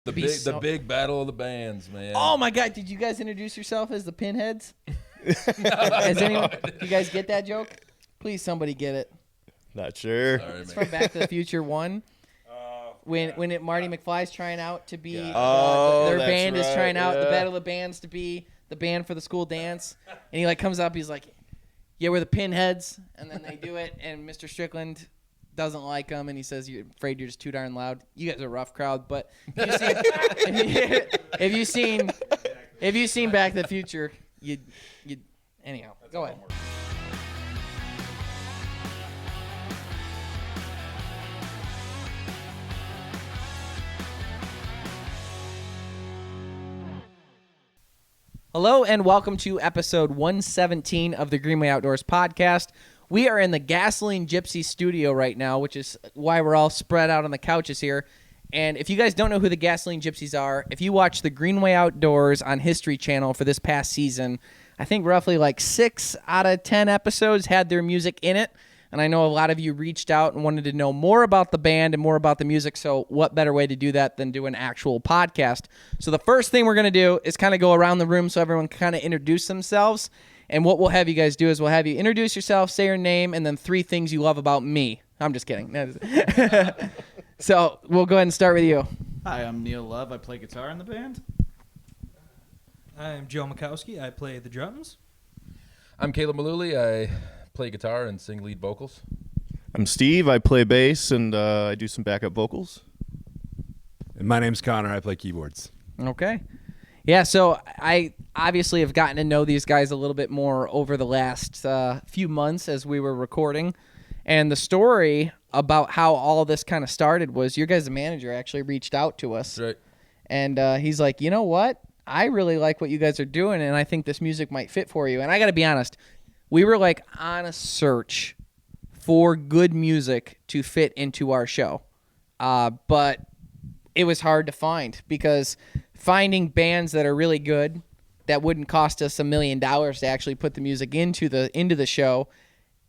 The big battle of the bands, man. Oh my God! Did you guys introduce yourself as the Pinheads? Has anyone? You guys get that joke? Please, somebody get it. Not sure. Sorry, It's man. from Back to the Future 1. When Marty McFly's trying out to be their that's band is right, trying out the yeah. battle of the bands to be the band for the school dance, and he like comes up, he's like, "Yeah, we're the Pinheads," and then they do it, and Mr. Strickland doesn't like them, and he says, "You're afraid you're just too darn loud." You guys are a rough crowd, but if you seen Back to the Future, you anyhow. Go ahead. Hello and welcome to episode 117 of the Greenway Outdoors podcast. We are in the Gasoline Gypsies studio right now, which is why we're all spread out on the couches here. And if you guys don't know who the Gasoline Gypsies are, if you watch the Greenway Outdoors on History Channel for this past season, I think roughly like 6 out of 10 episodes had their music in it. And I know a lot of you reached out and wanted to know more about the band and more about the music, so what better way to do that than do an actual podcast? So the first thing we're going to do is kind of go around the room so everyone can kind of introduce themselves. And what we'll have you guys do is we'll have you introduce yourself, say your name, and then 3 things you love about me. I'm just kidding. So we'll go ahead and start with you. Hi, I'm Neil Love. I play guitar in the band. I'm Joe Mikowski. I play the drums. I'm Caleb Malooley. I play guitar and sing lead vocals. I'm Steve. I play bass and I do some backup vocals. And my name's Connor. I play keyboards. Okay. Yeah, so I obviously have gotten to know these guys a little bit more over the last few months as we were recording. And the story about how all this kind of started was your guys' manager actually reached out to us. That's right. And he's like, you know what? I really like what you guys are doing, and I think this music might fit for you. And I got to be honest, we were like on a search for good music to fit into our show. But it was hard to find because finding bands that are really good that wouldn't cost us $1 million to actually put the music into the show,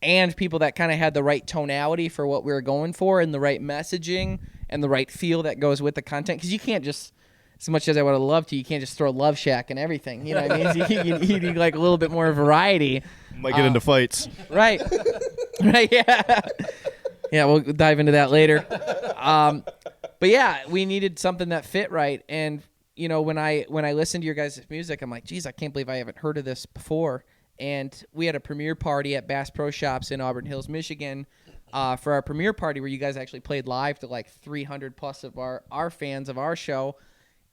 and people that kind of had the right tonality for what we were going for and the right messaging and the right feel that goes with the content. Because you can't just, as much as I would have loved to, you can't just throw Love Shack and everything. You know what I mean? You need like a little bit more variety. Might get into fights. Right. Right, yeah. Yeah, we'll dive into that later. But yeah, we needed something that fit right. And, you know, when I listened to your guys' music, I'm like, geez, I can't believe I haven't heard of this before. And we had a premiere party at Bass Pro Shops in Auburn Hills, Michigan, for our premiere party where you guys actually played live to like 300 plus of our fans of our show.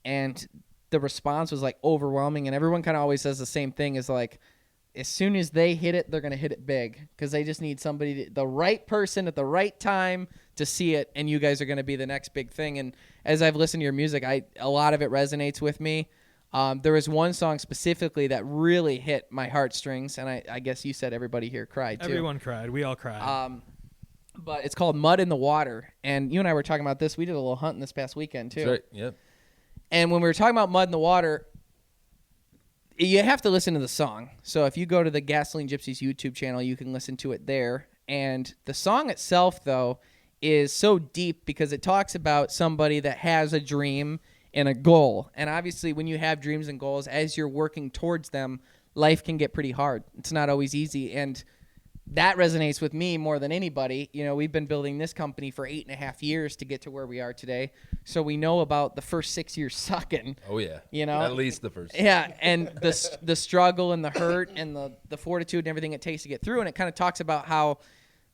And the response was like overwhelming. And everyone kind of always says the same thing is like, as soon as they hit it, they're going to hit it big because they just need somebody, the right person at the right time to see it, and you guys are going to be the next big thing. And as I've listened to your music, a lot of it resonates with me. There was one song specifically that really hit my heartstrings, and I guess you said everybody here cried too. Everyone cried. We all cried. But it's called Mud in the Water, and you and I were talking about this. We did a little hunting this past weekend too. That's right. Yep. And when we were talking about Mud in the Water, you have to listen to the song. So if you go to the Gasoline Gypsies YouTube channel, you can listen to it there. And the song itself, though, is so deep because it talks about somebody that has a dream and a goal. And obviously, when you have dreams and goals, as you're working towards them, life can get pretty hard. It's not always easy. And that resonates with me more than anybody. You know, we've been building this company for 8.5 years to get to where we are today. So we know about the first 6 years sucking. Oh, yeah. You know? At least the first. Yeah, and the struggle and the hurt and the fortitude and everything it takes to get through. And it kind of talks about how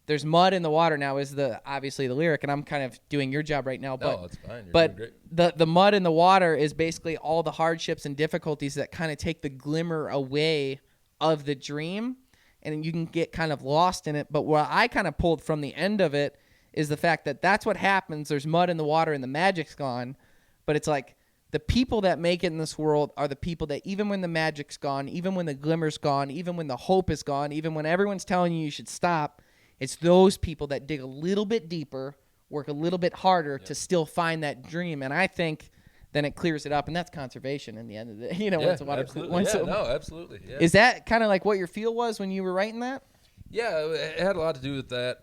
there's mud in the water now is obviously the lyric. And I'm kind of doing your job right now. But, no, it's fine. You're but doing great. the mud in the water is basically all the hardships and difficulties that kind of take the glimmer away of the dream. And you can get kind of lost in it. But what I kind of pulled from the end of it is the fact that that's what happens. There's mud in the water and the magic's gone. But it's like the people that make it in this world are the people that even when the magic's gone, even when the glimmer's gone, even when the hope is gone, even when everyone's telling you should stop, it's those people that dig a little bit deeper, work a little bit harder to still find that dream. And I think then it clears it up, and that's conservation in the end of the day. You know, Yeah, once the water, absolutely. Absolutely. Yeah. Is that kind of like what your feel was when you were writing that? Yeah, it had a lot to do with that.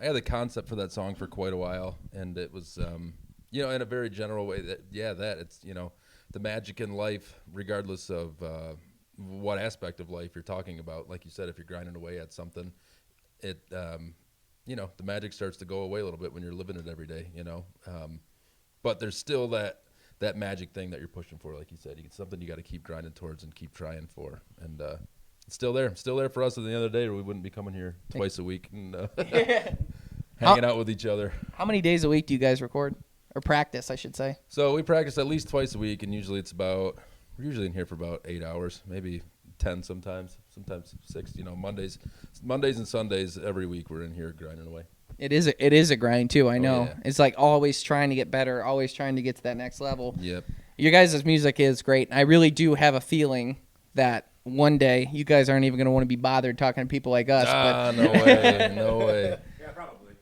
I had the concept for that song for quite a while, and it was in a very general way, that it's the magic in life, regardless of what aspect of life you're talking about. Like you said, if you're grinding away at something, it the magic starts to go away a little bit when you're living it every day. But there's still that magic thing that you're pushing for. Like you said, it's something you got to keep grinding towards and keep trying for. And it's still there for us. At the end of the day, or we wouldn't be coming here twice a week and hanging out with each other. How many days a week do you guys record? Or practice, I should say. So we practice at least twice a week, and usually we're usually in here for about 8 hours, maybe 10 sometimes 6. Mondays and Sundays every week we're in here grinding away. It is a grind too. I know. Yeah. It's like always trying to get better, always trying to get to that next level. Yep. Your guys' music is great. I really do have a feeling that one day you guys aren't even going to want to be bothered talking to people like us. No way, no way.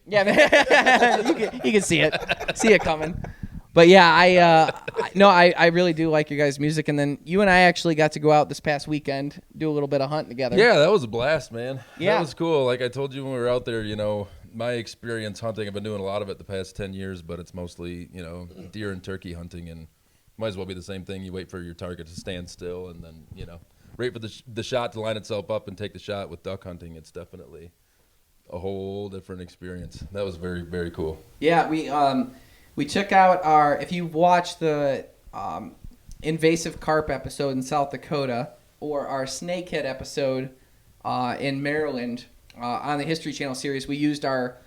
Yeah, you can see it coming. But yeah, I really do like your guys' music. And then you and I actually got to go out this past weekend, do a little bit of hunting together. Yeah, that was a blast, man. Yeah. That was cool. Like I told you when we were out there, my experience hunting, I've been doing a lot of it the past 10 years, but it's mostly, deer and turkey hunting, and might as well be the same thing. You wait for your target to stand still and then, wait for the shot to line itself up and take the shot. With duck hunting, it's definitely a whole different experience. That was very, very cool. Yeah, we took out if you watch the invasive carp episode in South Dakota or our snakehead episode in Maryland on the History Channel series, we used our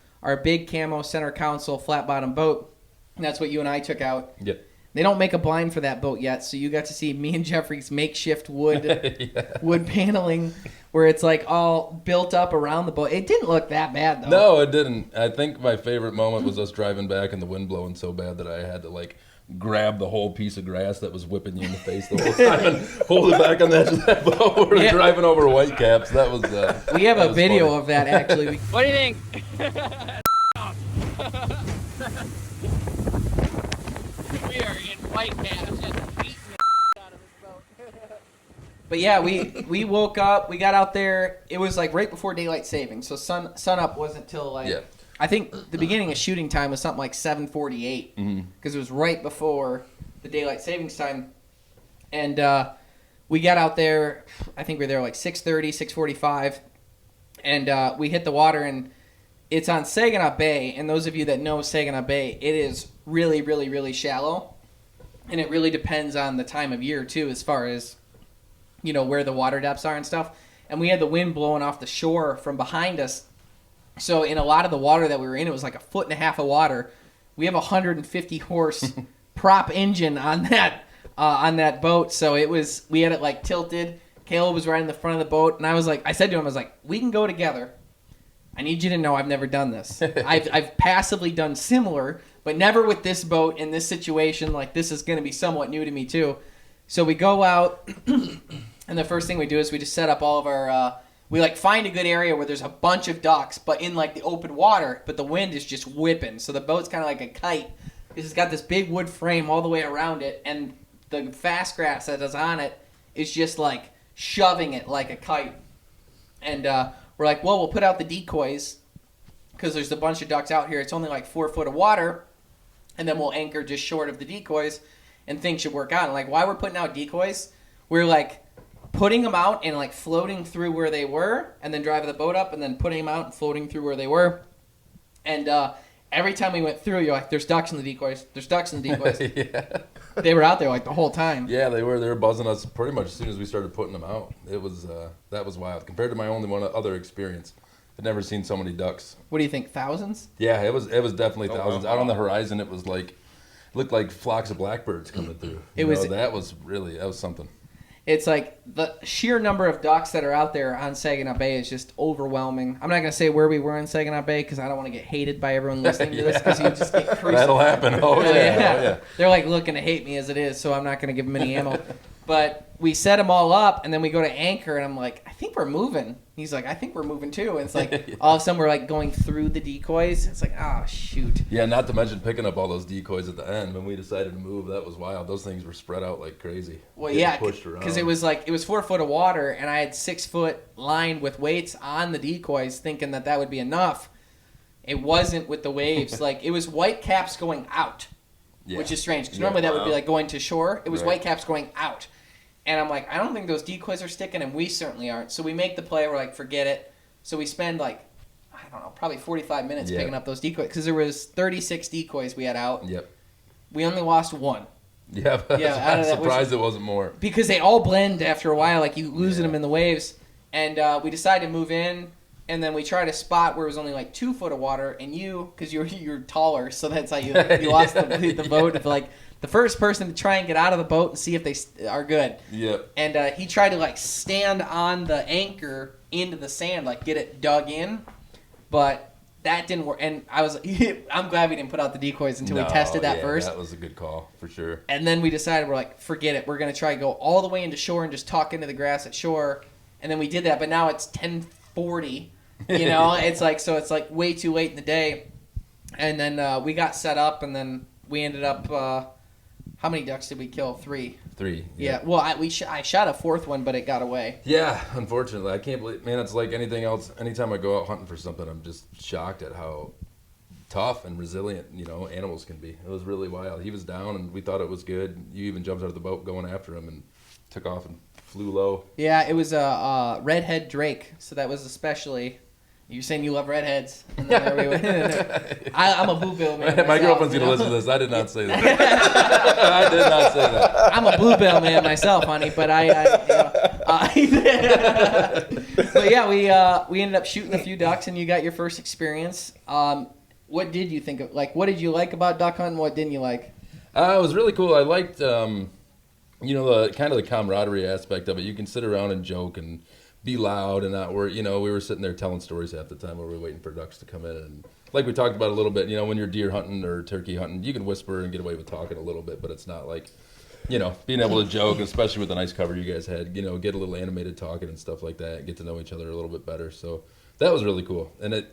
big camo center console flat bottom boat. And that's what you and I took out. Yep. They don't make a blind for that boat yet, so you got to see me and Jeffrey's makeshift wood wood paneling where it's like all built up around the boat. It didn't look that bad, though. No, it didn't. I think my favorite moment was us driving back and the wind blowing so bad that I had to, grab the whole piece of grass that was whipping you in the face the whole time and hold it back on the edge of that boat. We were driving over Whitecaps. That was we have a video funny. of that, actually. What do you think? We are in Whitecaps just beating the out of this boat. But yeah, we woke up, we got out there. It was right before daylight saving, so sun up wasn't till I think the beginning of shooting time was something like 7:48 because it was right before the daylight savings time. And we got out there, I think we were there 6:30, 6:45, and we hit the water, and it's on Saginaw Bay. And those of you that know Saginaw Bay, it is really, really, really shallow, and it really depends on the time of year too, as far as where the water depths are and stuff. And we had the wind blowing off the shore from behind us. So in a lot of the water that we were in, it was like 1.5 feet of water. We have a 150 horse prop engine on that boat. So we had it tilted. Caleb was right in the front of the boat, and I said to him, we can go together. I need you to know I've never done this. I've passively done similar, but never with this boat in this situation. This is going to be somewhat new to me too. So we go out, and the first thing we do is we just set up all of our, we find a good area where there's a bunch of ducks, but in the open water, but the wind is just whipping. So the boat's kind of like a kite, because it's got this big wood frame all the way around it, and the fast grass that is on it is just shoving it like a kite. And we're well, we'll put out the decoys, because there's a bunch of ducks out here. It's only 4 foot of water, and then we'll anchor just short of the decoys, and things should work out. And while we're putting out decoys, we're putting them out and floating through where they were, and then driving the boat up, and then putting them out and floating through where they were. And every time we went through, you're there's ducks in the decoys. There's ducks in the decoys. Yeah. They were out there the whole time. Yeah, they were buzzing us pretty much as soon as we started putting them out. It was that was wild compared to my only one other experience. I'd never seen so many ducks. What do you think? Thousands? Yeah, it was definitely thousands. wow. Out on the horizon, it was looked like flocks of blackbirds coming through. That was something. It's the sheer number of ducks that are out there on Saginaw Bay is just overwhelming. I'm not going to say where we were in Saginaw Bay because I don't want to get hated by everyone listening to this, because you just get crucified. That'll happen. Oh, yeah. Oh, yeah. They're looking to hate me as it is, so I'm not going to give them any ammo. But we set them all up, and then we go to anchor, and I'm I think we're moving. He's I think we're moving too. And it's all of a sudden we're going through the decoys. It's oh, shoot. Yeah, not to mention picking up all those decoys at the end. When we decided to move, that was wild. Those things were spread out like crazy. Well, yeah, pushed around. because it was 4 foot of water, and I had 6 foot lined with weights on the decoys, thinking that would be enough. It wasn't with the waves. It was white caps going out. Yeah. which is strange because Yeah, normally that would be wow. like going to shore. It was Right. whitecaps going out. And I'm like, I don't think those decoys are sticking, and we certainly aren't. So we make the play. We're like, forget it. So we spend like, I don't know, probably 45 minutes Yeah. picking up those decoys because there was 36 decoys we had out. Yep. We only lost one Yeah, Yeah, out I'm of that, which surprised is- it wasn't more. because they all blend after a while. Like you losing Yeah. them in the waves. And we decided to move in, and then we tried a spot where it was only like 2 foot of water, and because you're taller, so that's how you lost the boat. Of like the first person to try and get out of the boat and see if they are good. Yep. And he tried to like stand on the anchor into the sand, like get it dug in, but that didn't work. And I was, I'm glad we didn't put out the decoys until we tested that first. That was a good call for sure. And then we decided we're like, forget it. We're gonna try to go all the way into shore and just talk into the grass at shore. And then we did that, but now it's 10:40. You know, it's like way too late in the day. And then we got set up, and then we ended up. How many ducks did we kill? 3. 3. Yeah. Well, I shot a 4th one, but it got away. Yeah, unfortunately, I can't believe. Man, it's like anything else. Anytime I go out hunting for something, I'm just shocked at how tough and resilient animals can be. It was really wild. He was down, and we thought it was good. You even jumped out of the boat going after him and took off and flew low. Yeah, it was a redhead drake, so that was especially. You're saying you love redheads. And then there we went. I'm a bluebill man. My myself, girlfriend's you gonna know? listen to this. I did not say that. I did not say that. I'm a bluebill man myself, honey, but but yeah, we ended up shooting a few ducks, and you got your first experience. What did you think of? Like, what did you like about duck hunting? What didn't you like? It was really cool. I liked, the kind of the camaraderie aspect of it. You can sit around and joke and be loud and not worry. We were sitting there telling stories half the time while we were waiting for ducks to come in. And like we talked about a little bit, when you're deer hunting or turkey hunting, you can whisper and get away with talking a little bit, but it's not like, being able to joke, especially with the nice cover you guys had, get a little animated talking and stuff like that, get to know each other a little bit better. So that was really cool. And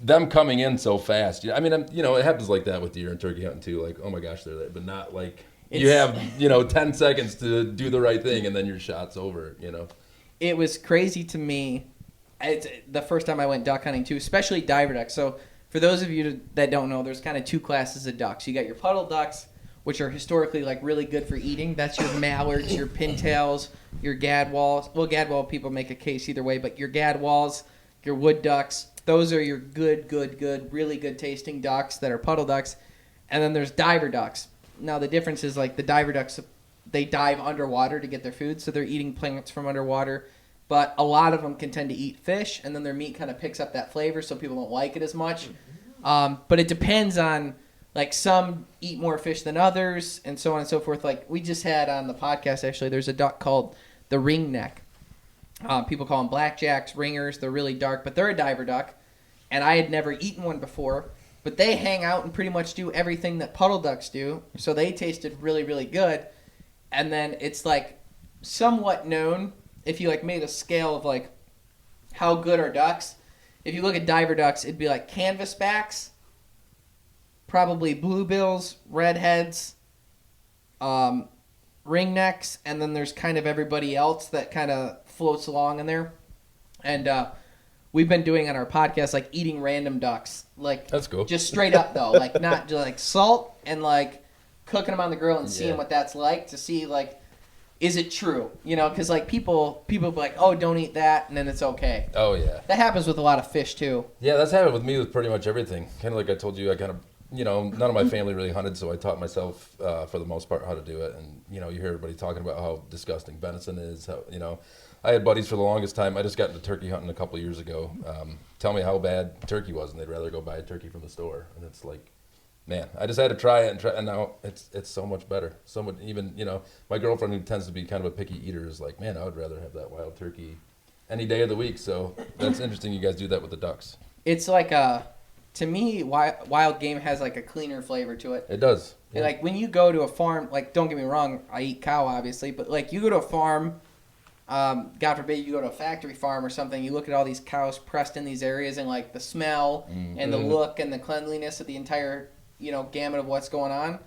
them coming in so fast. I mean, it happens like that with deer and turkey hunting too. Like, oh my gosh, they're there, but not like you have 10 seconds to do the right thing and then your shot's over. It was crazy to me. It's the first time I went duck hunting too, especially diver ducks. So for those of you that don't know, there's kind of 2 classes of ducks. You got your puddle ducks, which are historically like really good for eating. That's your mallards, your pintails, your gadwalls. Well, gadwall people make a case either way, but your gadwalls, your wood ducks. Those are your good, really good tasting ducks that are puddle ducks. And then there's diver ducks. Now the difference is like the diver ducks, they dive underwater to get their food, so they're eating plants from underwater. But a lot of them can tend to eat fish, and then their meat kind of picks up that flavor, so people don't like it as much. But it depends on, like, some eat more fish than others, and so on and so forth. Like, we just had on the podcast, actually, there's a duck called the ringneck. People call them blackjacks, ringers. They're really dark, but they're a diver duck. And I had never eaten one before, but they hang out and pretty much do everything that puddle ducks do, so they tasted really, really good. And then it's like somewhat known if you like made a scale of like how good are ducks. If you look at diver ducks, it'd be like canvasbacks, probably bluebills, redheads, ringnecks, and then there's kind of everybody else that kind of floats along in there. And we've been doing on our podcast like eating random ducks, like That's cool. just straight up though, like not just like salt and like cooking them on the grill and seeing Yeah. what that's like to see like, is it true? Because like people be like, oh, don't eat that, and then it's okay. Oh yeah. That happens with a lot of fish too. Yeah, that's happened with me with pretty much everything. Kind of like I told you, I kind of, none of my family really hunted, so I taught myself for the most part how to do it. And you hear everybody talking about how disgusting venison is. How I had buddies for the longest time. I just got into turkey hunting a couple years ago. Tell me how bad turkey was, and they'd rather go buy a turkey from the store. And it's like, man, I just had to try it, and now it's so much better. So much, even my girlfriend, who tends to be kind of a picky eater, is like, man, I would rather have that wild turkey any day of the week. So that's interesting. You guys do that with the ducks. It's like to me, wild game has like a cleaner flavor to it. It does. Yeah. Like when you go to a farm, like don't get me wrong, I eat cow obviously, but like you go to a farm, God forbid you go to a factory farm or something, you look at all these cows pressed in these areas and like the smell and the look and the cleanliness of the entire gamut of what's going on,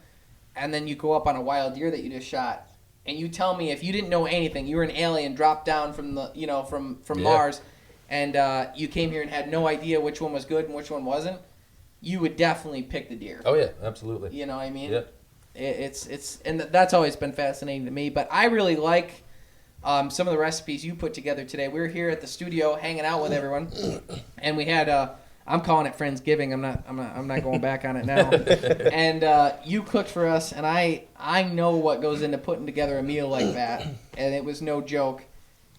and then you go up on a wild deer that you just shot, and you tell me if you didn't know anything, you were an alien dropped down from the from Mars, and you came here and had no idea which one was good and which one wasn't, you would definitely pick the deer. Oh yeah, absolutely. You know what I mean? Yeah. And that's always been fascinating to me. But I really like some of the recipes you put together today. We were here at the studio hanging out with everyone, and we had I'm calling it Friendsgiving. I'm not going back on it now. And you cooked for us, and I know what goes into putting together a meal like that, and it was no joke.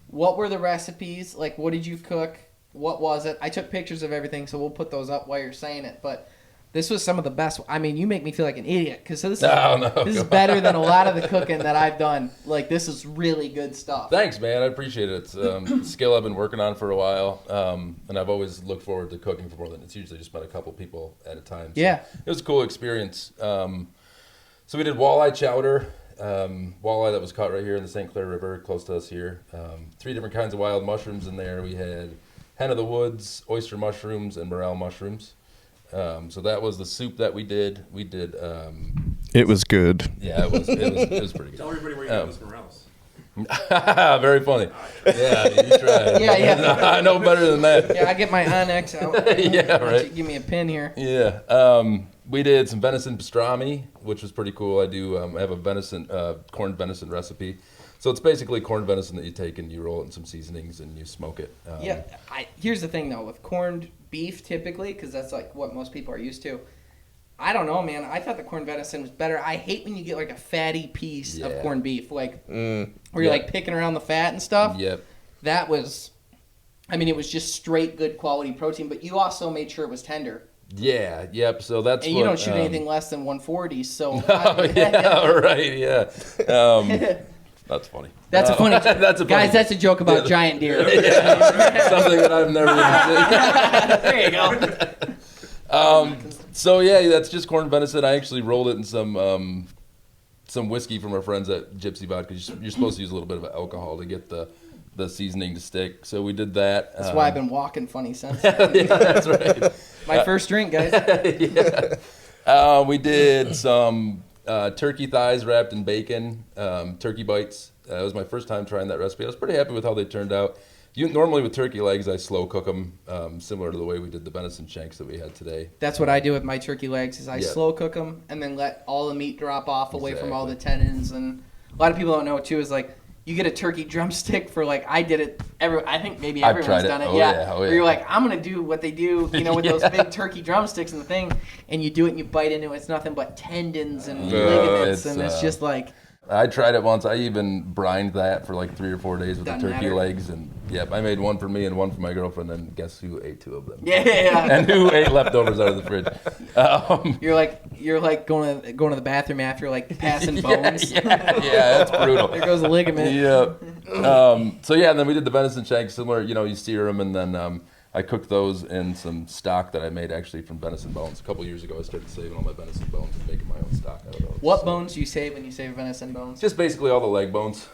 What were the recipes? Like, what did you cook? What was it? I took pictures of everything, so we'll put those up while you're saying it. But this was some of the best. I mean, you make me feel like an idiot because this is better than a lot of the cooking that I've done. Like, this is really good stuff. Thanks, man. I appreciate it. It's a skill I've been working on for a while, and I've always looked forward to cooking for more than it's usually just been a couple people at a time. So Yeah. It was a cool experience. So we did walleye chowder, walleye that was caught right here in the St. Clair River, close to us here. 3 different kinds of wild mushrooms in there. We had hen of the woods, oyster mushrooms, and morel mushrooms. So that was the soup that we did. We did. It was good. Yeah, it was pretty good. Tell everybody where you got those morels. Very funny. Yeah, you tried. Yeah. I know better than that. Yeah, I get my Onyx out. Yeah, Why don't right. you give me a pin here. Yeah. We did some venison pastrami, which was pretty cool. I do I have a corned venison recipe. So it's basically corned venison that you take and you roll it in some seasonings and you smoke it. Yeah. Here's the thing, though. With corned beef, typically, because that's like what most people are used to, I don't know, man. I thought the corned venison was better. I hate when you get like a fatty piece of corned beef, like where you're like picking around the fat and stuff. Yep. That was, I mean, it was just straight good quality protein, but you also made sure it was tender. Yeah. Yep. So that's And you don't shoot anything less than 140, so. Oh, yeah. Right. Yeah. That's funny. That's a funny joke. That's a funny Guys, that's a joke about giant deer. something that I've never even seen. There you go. So yeah, that's just corned venison. I actually rolled it in some whiskey from our friends at Gypsy Vodka. You're supposed to use a little bit of alcohol to get the seasoning to stick. So we did that. That's why I've been walking funny since. Yeah, that's right. My first drink, guys. Yeah. We did some turkey thighs wrapped in bacon, turkey bites. It was my first time trying that recipe. I was pretty happy with how they turned out. Normally with turkey legs, I slow cook them, similar to the way we did the venison shanks that we had today. That's what I do with my turkey legs. Is I Yeah. slow cook them and then let all the meat drop off away from all the Exactly. tendons. And a lot of people don't know too. Is like you get a turkey drumstick for like I did it. I think maybe I've everyone's tried it. done it. Oh, yeah. yeah. Oh, Where yeah. you're like, I'm gonna do what they do, with those big turkey drumsticks and the thing, and you do it and you bite into it. It's nothing but tendons and ligaments, and it's just like. I tried it once. I even brined that for like 3 or 4 days with the Doesn't turkey matter. legs, and yep, I made one for me and one for my girlfriend. And guess who ate 2 of them? Yeah. And who ate leftovers out of the fridge? You're like going to the bathroom after like passing bones. Yeah, that's brutal. There goes a ligament. Yep. So yeah, and then we did the venison shanks, similar. You sear them, and then I cooked those in some stock that I made actually from venison bones. A couple years ago, I started saving all my venison bones and making my own stock out of those. What So- bones do you save when you save venison bones? Just basically all the leg bones.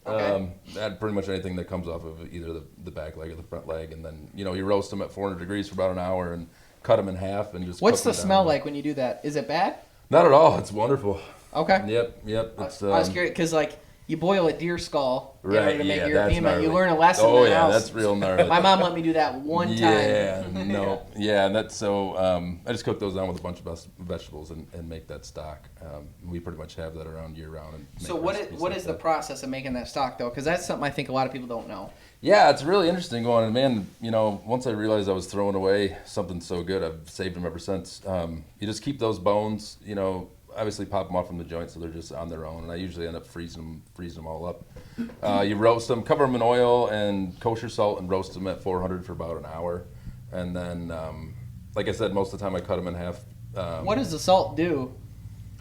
Okay. Add pretty much anything that comes off of either the back leg or the front leg, and then you roast them at 400 degrees for about an hour and cut them in half and just. What's cook the them smell down. like when you do that? Is it bad? Not at all. It's wonderful. Okay. Yep. It's, I was curious because like you boil a deer skull in order Right. to make Yeah, your that's pima. You gnarly. learn a lesson. Oh in the yeah, house. that's real gnarly. My mom let me do that one time. Yeah, no, yeah, and that's so. I just cook those down with a bunch of vegetables and make that stock. We pretty much have that around year round. And So make what recipes is like the that. process of making that stock though? Because that's something I think a lot of people don't know. Yeah, it's really interesting going. And man, once I realized I was throwing away something so good, I've saved them ever since. You just keep those bones. Obviously pop them off from the joint so they're just on their own. And I usually end up freezing them all up. You roast them, cover them in oil and kosher salt, and roast them at 400 for about an hour. And then, like I said, most of the time I cut them in half. What does the salt do?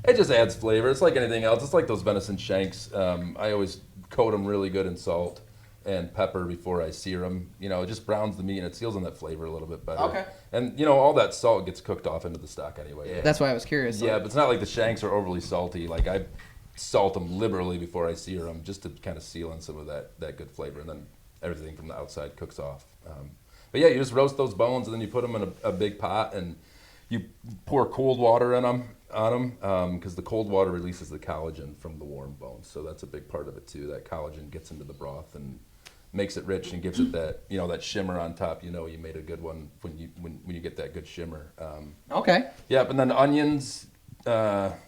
It just adds flavor. It's like anything else. It's like those venison shanks. I always coat them really good in salt and pepper before I sear them. It just browns the meat and it seals in that flavor a little bit better. Okay. And all that salt gets cooked off into the stock anyway. That's why I was curious. Yeah, but it's not like the shanks are overly salty. Like I salt them liberally before I sear them, just to kind of seal in some of that good flavor, and then everything from the outside cooks off. But yeah, you just roast those bones, and then you put them in a big pot, and you pour cold water on them, because the cold water releases the collagen from the warm bones. So that's a big part of it too. That collagen gets into the broth and makes it rich and gives it that that shimmer on top. You made a good one when you get that good shimmer. Okay. Yep, and then onions.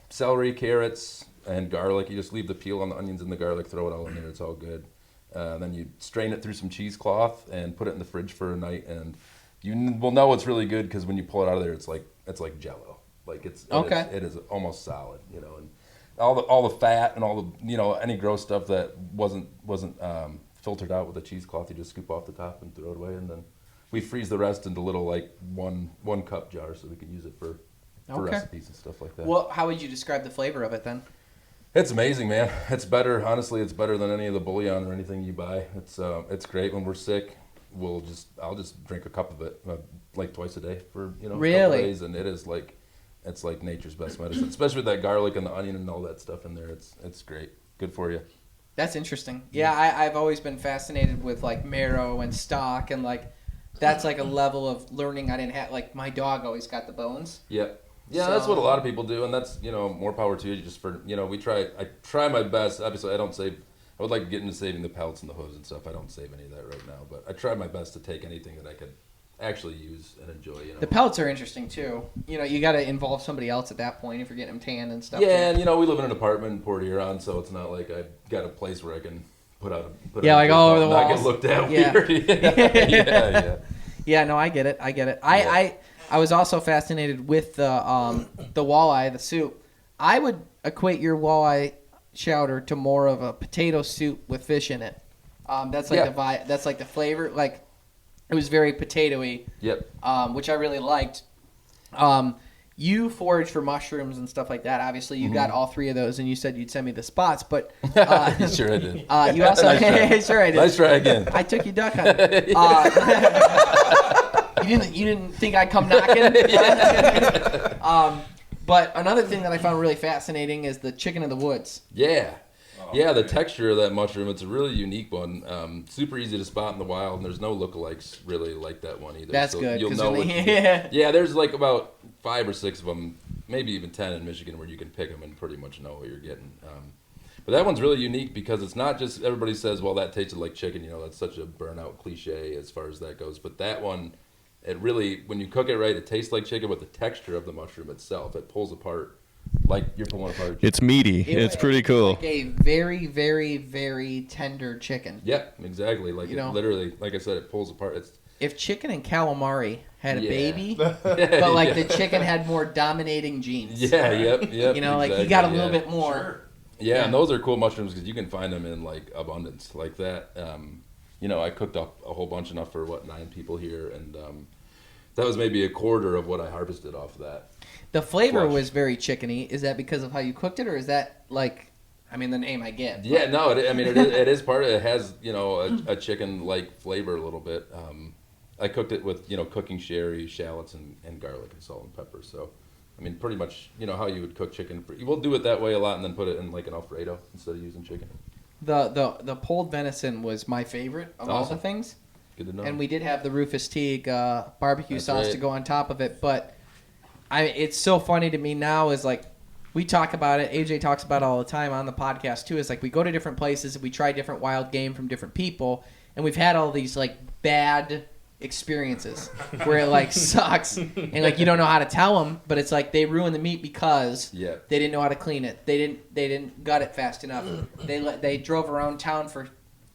celery, carrots, and garlic. You just leave the peel on the onions and the garlic, throw it all in there. It's all good. Then you strain it through some cheesecloth and put it in the fridge for a night, and you will know it's really good because when you pull it out of there, it's like Jell-O. Like it is almost solid, you know. And all the fat and all the any gross stuff that wasn't filtered out with the cheesecloth, you just scoop off the top and throw it away, and then we freeze the rest into little like one cup jars so we can use it for recipes and stuff like that. Well, how would you describe the flavor of it then? It's amazing, man. It's better. Honestly, it's better than any of the bouillon or anything you buy. It's great. When we're sick, I'll just drink a cup of it like twice a day for a couple days, and it's like nature's best medicine. Especially with that garlic and the onion and all that stuff in there. It's great. Good for you. That's interesting. Yeah, I've always been fascinated with like marrow and stock, and like that's like a level of learning I didn't have. Like my dog always got the bones. Yep. Yeah, that's what a lot of people do, and that's more power to you. Just for I try my best. Obviously, I don't save. I would like to get into saving the pellets and the hooves and stuff. I don't save any of that right now, but I try my best to take anything that I could actually use and enjoy. The pellets are interesting too. You got to involve somebody else at that point if you're getting them tanned and stuff. Yeah, and we live in an apartment in Port Huron, so it's not like I've got a place where I can put like all over the walls. Not get looked at weird. Yeah. Yeah, no, I get it. I was also fascinated with the walleye, the soup. I would equate your walleye chowder to more of a potato soup with fish in it. That's like the vibe. That's like the flavor. Like it was very potatoy. Yep. Which I really liked. You forage for mushrooms and stuff like that. Obviously, you got all three of those, and you said you'd send me the spots. But sure I did. You also sure I did. Nice try again. I took you duck hunting. You didn't think I'd come knocking? But another thing that I found really fascinating is the chicken of the woods. Yeah. The texture of that mushroom, it's a really unique one. Super easy to spot in the wild, and there's no lookalikes really like that one either. That's so good. You'll know there's like about 5 or 6 of them, maybe even 10 in Michigan where you can pick them and pretty much know what you're getting. But that one's really unique because it's not just everybody says, well, that tasted like chicken. That's such a burnout cliche as far as that goes. But that one, it really, when you cook it right, it tastes like chicken with the texture of the mushroom itself. It pulls apart like you're pulling apart. It's meaty. It's pretty cool. Like a very, very, very tender chicken. Yep, exactly. Like it literally, like I said, it pulls apart. If chicken and calamari had a baby, but like the chicken had more dominating genes. Yeah, yep. Exactly, like you got a little bit more. Sure. Yeah, and those are cool mushrooms because you can find them in like abundance like that. I cooked up a whole bunch, enough for 9 people here, and that was maybe a quarter of what I harvested off of that. The flavor was very chickeny. Is that because of how you cooked it, or is that like, the name I get? Yeah, no, it is part of it. It has, a chicken-like flavor a little bit. I cooked it with, cooking sherry, shallots, and garlic and salt and pepper. So, pretty much, how you would cook chicken. We'll do it that way a lot and then put it in like an Alfredo instead of using chicken. The pulled venison was my favorite of all the things. Good to know. And we did have the Rufus Teague barbecue sauce to go on top of it. But it's so funny to me now is like we talk about it. AJ talks about it all the time on the podcast too. Is like we go to different places and we try different wild game from different people. And we've had all these like bad experiences where it like sucks and like you don't know how to tell them, but it's like they ruined the meat because they didn't know how to clean it. They didn't gut it fast enough. They drove around town for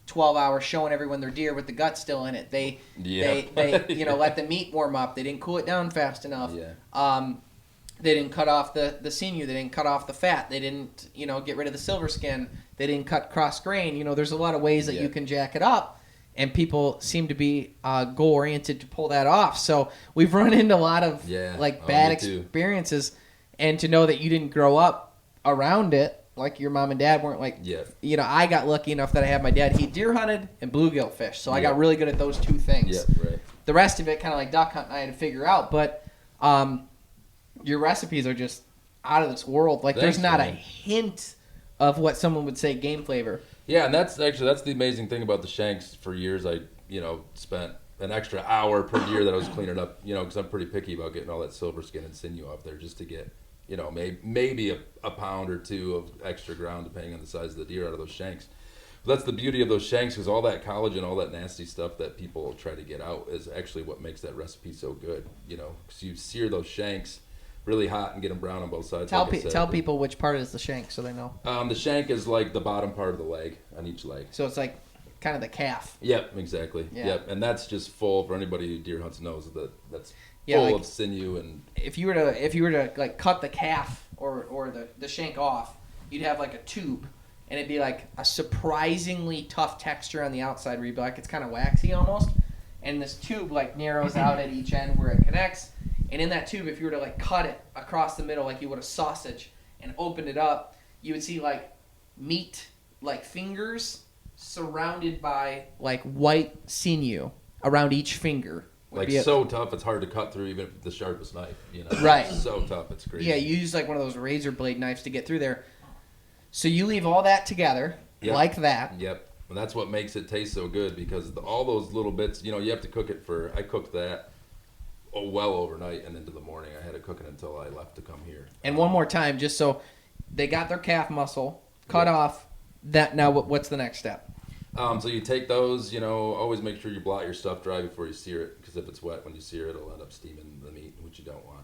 12 hours showing everyone their deer with the gut still in it. They let the meat warm up. They didn't cool it down fast enough. They didn't cut off the sinew. They didn't cut off the fat. They didn't get rid of the silver skin. They didn't cut cross grain. There's a lot of ways that you can jack it up. And people seem to be goal-oriented to pull that off. So we've run into a lot of bad experiences. And to know that you didn't grow up around it, like your mom and dad weren't like, I got lucky enough that I had my dad. He deer hunted and bluegill fish. So I got really good at those 2 things. Right. The rest of it, kind of like duck hunting, I had to figure out. But your recipes are just out of this world. Like there's not a hint of what someone would say game flavor. Yeah, and that's the amazing thing about the shanks. For years, I spent an extra hour per year that I was cleaning up, because I'm pretty picky about getting all that silver skin and sinew off there just to get, maybe a pound or 2 of extra ground depending on the size of the deer out of those shanks. But that's the beauty of those shanks, because all that collagen, all that nasty stuff that people try to get out is actually what makes that recipe so good. Because you sear those shanks really hot and get them brown on both sides. Tell like I said. tell people which part is the shank so they know. The shank is like the bottom part of the leg on each leg. So it's like kind of the calf. Yep, exactly. Yeah. Yep, and that's just full for anybody who deer hunts knows that that's Yeah, full like- of sinew and If you were to like cut the calf or the shank off, you'd have like a tube, and it'd be like a surprisingly tough texture on the outside where you'd be like it's kind of waxy almost, and this tube like narrows out at each end where it connects, and in that tube, if you were to like cut it across the middle like you would a sausage and open it up, you would see like meat like fingers surrounded by like white sinew around each finger. Would like be a- so tough it's hard to cut through even with the sharpest knife. You know, Right. It's so tough, it's crazy. Yeah, you use like one of those razor blade knives to get through there. So you leave all that together Yep. like that. Yep. And that's what makes it taste so good because all those little bits, you have to cook it I cooked that well overnight and into the morning. I had it cooking until I left to come here. And one more time, just so they got their calf muscle cut Yep. off. That now, what's the next step? So you take those, always make sure you blot your stuff dry before you sear it because if it's wet when you sear it, it'll end up steaming the meat, which you don't want.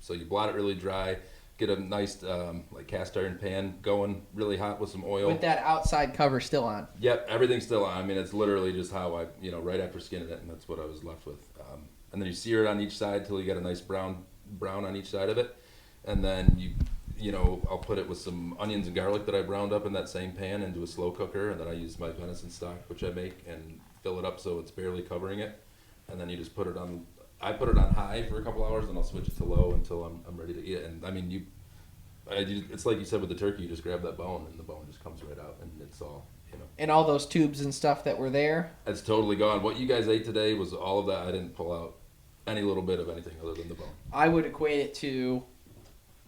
So you blot it really dry, get a nice like cast iron pan going really hot with some oil. With that outside cover still on. Yep, everything's still on. I mean, it's literally just how right after skinning it, and that's what I was left with. And then you sear it on each side till you get a nice brown on each side of it, and then I'll put it with some onions and garlic that I browned up in that same pan into a slow cooker, and then I use my venison stock, which I make, and fill it up so it's barely covering it, and then you just put it on. I put it on high for a couple hours, and I'll switch it to low until I'm ready to eat it. And I mean, it's like you said with the turkey, you just grab that bone, and the bone just comes right out, and it's all. And all those tubes and stuff that were there. It's totally gone. What you guys ate today was all of that. I didn't pull out any little bit of anything other than the bone. I would equate it to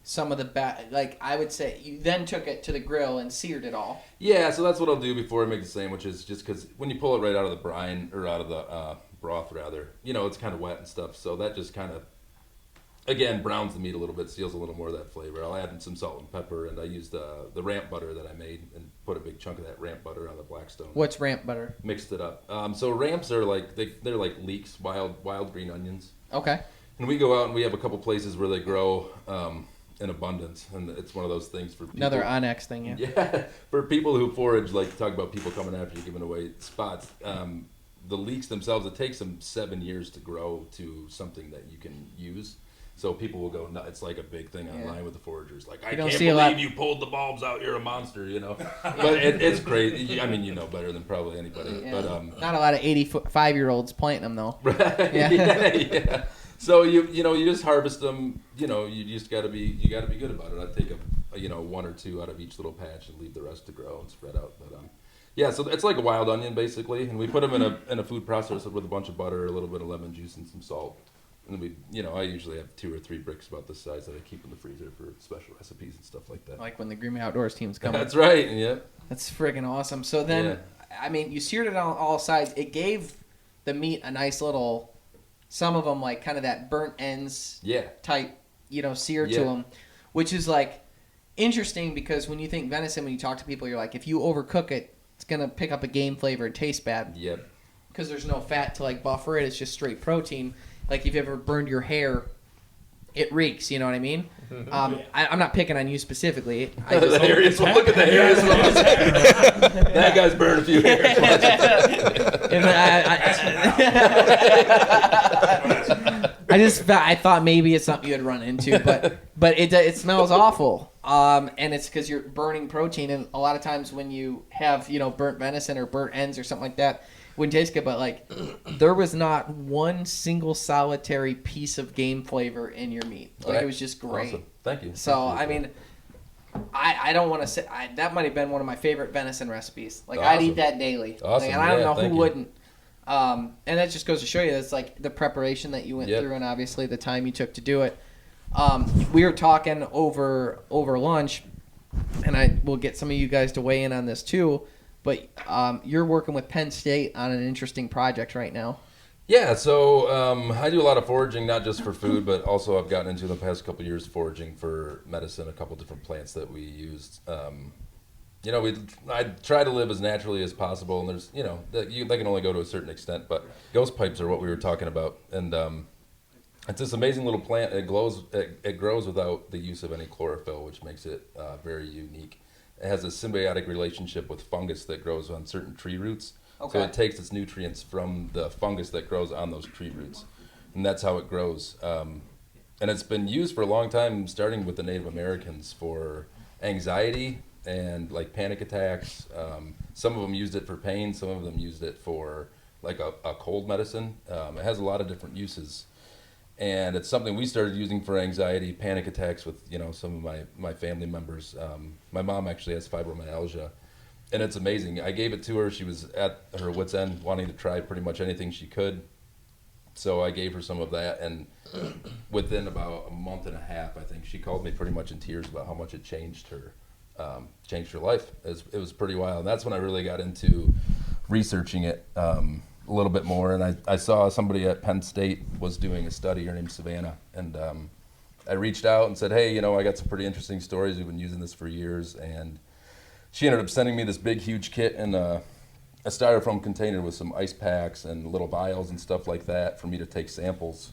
some of the like I would say you then took it to the grill and seared it all. Yeah, so that's what I'll do before I make the sandwiches, just because when you pull it right out of the brine, or out of the broth rather, it's kind of wet and stuff, so that just kind of, again, browns the meat a little bit, steals a little more of that flavor. I'll add in some salt and pepper, and I used the ramp butter that I made and put a big chunk of that ramp butter on the Blackstone. What's ramp butter? Mixed it up. So ramps are like, they're like leeks, wild green onions. Okay. And we go out and we have a couple places where they grow in abundance, and it's one of those things for people. Another Onyx thing, yeah. Yeah, for people who forage, like talk about people coming after you giving away spots. The leeks themselves, it takes them 7 years to grow to something that you can use. So people will go nuts. It's like a big thing online with the foragers. Like, I don't can't see a lot- believe you pulled the bulbs out. You're a monster, But it's crazy. I mean, better than probably anybody. Yeah. But Not a lot of 85-year-olds planting them though. yeah. So you just harvest them. You just gotta be good about it. I take a one or two out of each little patch and leave the rest to grow and spread out. But yeah, so it's like a wild onion basically, and we put them in a food processor with a bunch of butter, a little bit of lemon juice, and some salt. And we, I usually have 2 or 3 bricks about this size that I keep in the freezer for special recipes and stuff like that. Like when the Green Outdoors team's coming. That's right. Yeah. That's friggin' awesome. So then, I mean, you seared it on all sides. It gave the meat a nice little, some of them like kind of that burnt ends Yeah. type, sear to Yeah. them, which is like interesting because when you think venison, when you talk to people, you're like, if you overcook it, it's going to pick up a game flavor and taste bad. Yep. Because there's no fat to like buffer it. It's just straight protein. Like if you ever burned your hair, it reeks. You know what I mean? I'm not picking on you specifically. I just, There it is. Look at the hairs. That guy's burned a few hairs. I thought maybe it's something you had run into, but it smells awful. And it's because you're burning protein, and a lot of times when you have burnt venison or burnt ends or something like that, it wouldn't taste good. But like, there was not one single solitary piece of game flavor in your meat. Like it was just great. Awesome. Thank you. So I mean, I don't want to say that might have been one of my favorite venison recipes. Like Awesome. I'd eat that daily. Awesome. Like, and I don't Yeah, know thank who you. wouldn't. And that just goes to show you that's like the preparation that you went Yep. through, and obviously the time you took to do it. We were talking over lunch, and I will get some of you guys to weigh in on this too. But you're working with Penn State on an interesting project right now. Yeah, so I do a lot of foraging, not just for food, but also I've gotten into the past couple of years foraging for medicine, a couple different plants that we used. I try to live as naturally as possible, and there's, they can only go to a certain extent, but ghost pipes are what we were talking about. And It's this amazing little plant. It glows. It grows without the use of any chlorophyll, which makes it very unique. It has a symbiotic relationship with fungus that grows on certain tree roots. Okay. So it takes its nutrients from the fungus that grows on those tree roots, and that's how it grows. And it's been used for a long time, starting with the Native Americans for anxiety and like panic attacks. Some of them used it for pain. Some of them used it for like a cold medicine. It has a lot of different uses. And it's something we started using for anxiety, panic attacks with, some of my family members. My mom actually has fibromyalgia, and it's amazing. I gave it to her. She was at her wit's end, wanting to try pretty much anything she could. So I gave her some of that, and within about a month and a half, I think, she called me pretty much in tears about how much it changed her life. It was pretty wild. And that's when I really got into researching it a little bit more. And I saw somebody at Penn State was doing a study. Her name's Savannah. And I reached out and said, hey, I got some pretty interesting stories. We've been using this for years. And she ended up sending me this big, huge kit in a styrofoam container with some ice packs and little vials and stuff like that for me to take samples.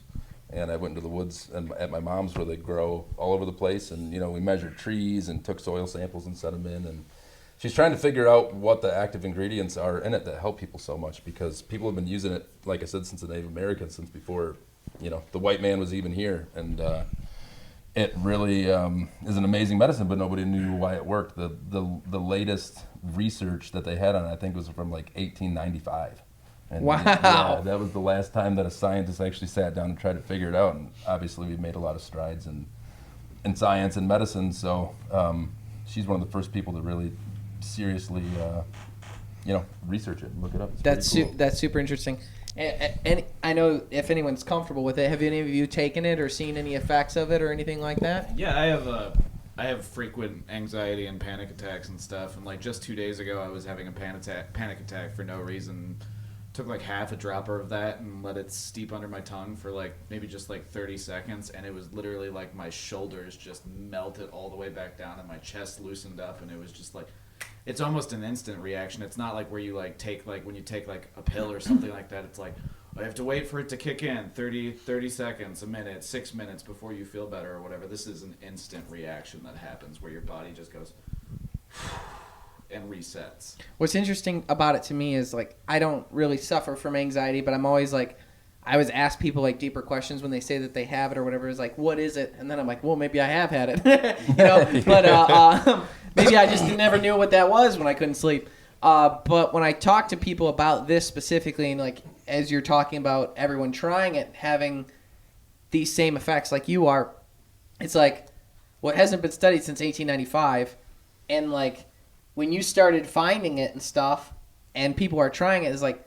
And I went into the woods and at my mom's where they grow all over the place. And, we measured trees and took soil samples and set them in. And she's trying to figure out what the active ingredients are in it that help people so much, because people have been using it, like I said, since the Native Americans, since before, the white man was even here. And it really is an amazing medicine, but nobody knew why it worked. The latest research that they had on it, I think, was from like 1895. And wow. Yeah, that was the last time that a scientist actually sat down and tried to figure it out. And obviously we've made a lot of strides in science and medicine. So she's one of the first people to really seriously, research it and look it up. It's pretty cool. That's super interesting. And I know if anyone's comfortable with it, have any of you taken it or seen any effects of it or anything like that? Yeah, I have frequent anxiety and panic attacks and stuff. And like just 2 days ago, I was having a panic attack for no reason. Took like half a dropper of that and let it steep under my tongue for like maybe just like 30 seconds, and it was literally like my shoulders just melted all the way back down and my chest loosened up, and it was just like, it's almost an instant reaction. It's not like where you like take like when you take like a pill or something like that. It's like I have to wait for it to kick in 30 seconds, a minute, 6 minutes before you feel better or whatever. This is an instant reaction that happens where your body just goes and resets. What's interesting about it to me is like I don't really suffer from anxiety, but I'm always like, I always ask people like deeper questions when they say that they have it or whatever. It's like, what is it? And then I'm like, well, maybe I have had it, but maybe I just never knew what that was when I couldn't sleep. But when I talk to people about this specifically, and like as you're talking about everyone trying it, having these same effects like you are, it's like what hasn't been studied since 1895, and like when you started finding it and stuff, and people are trying it, is like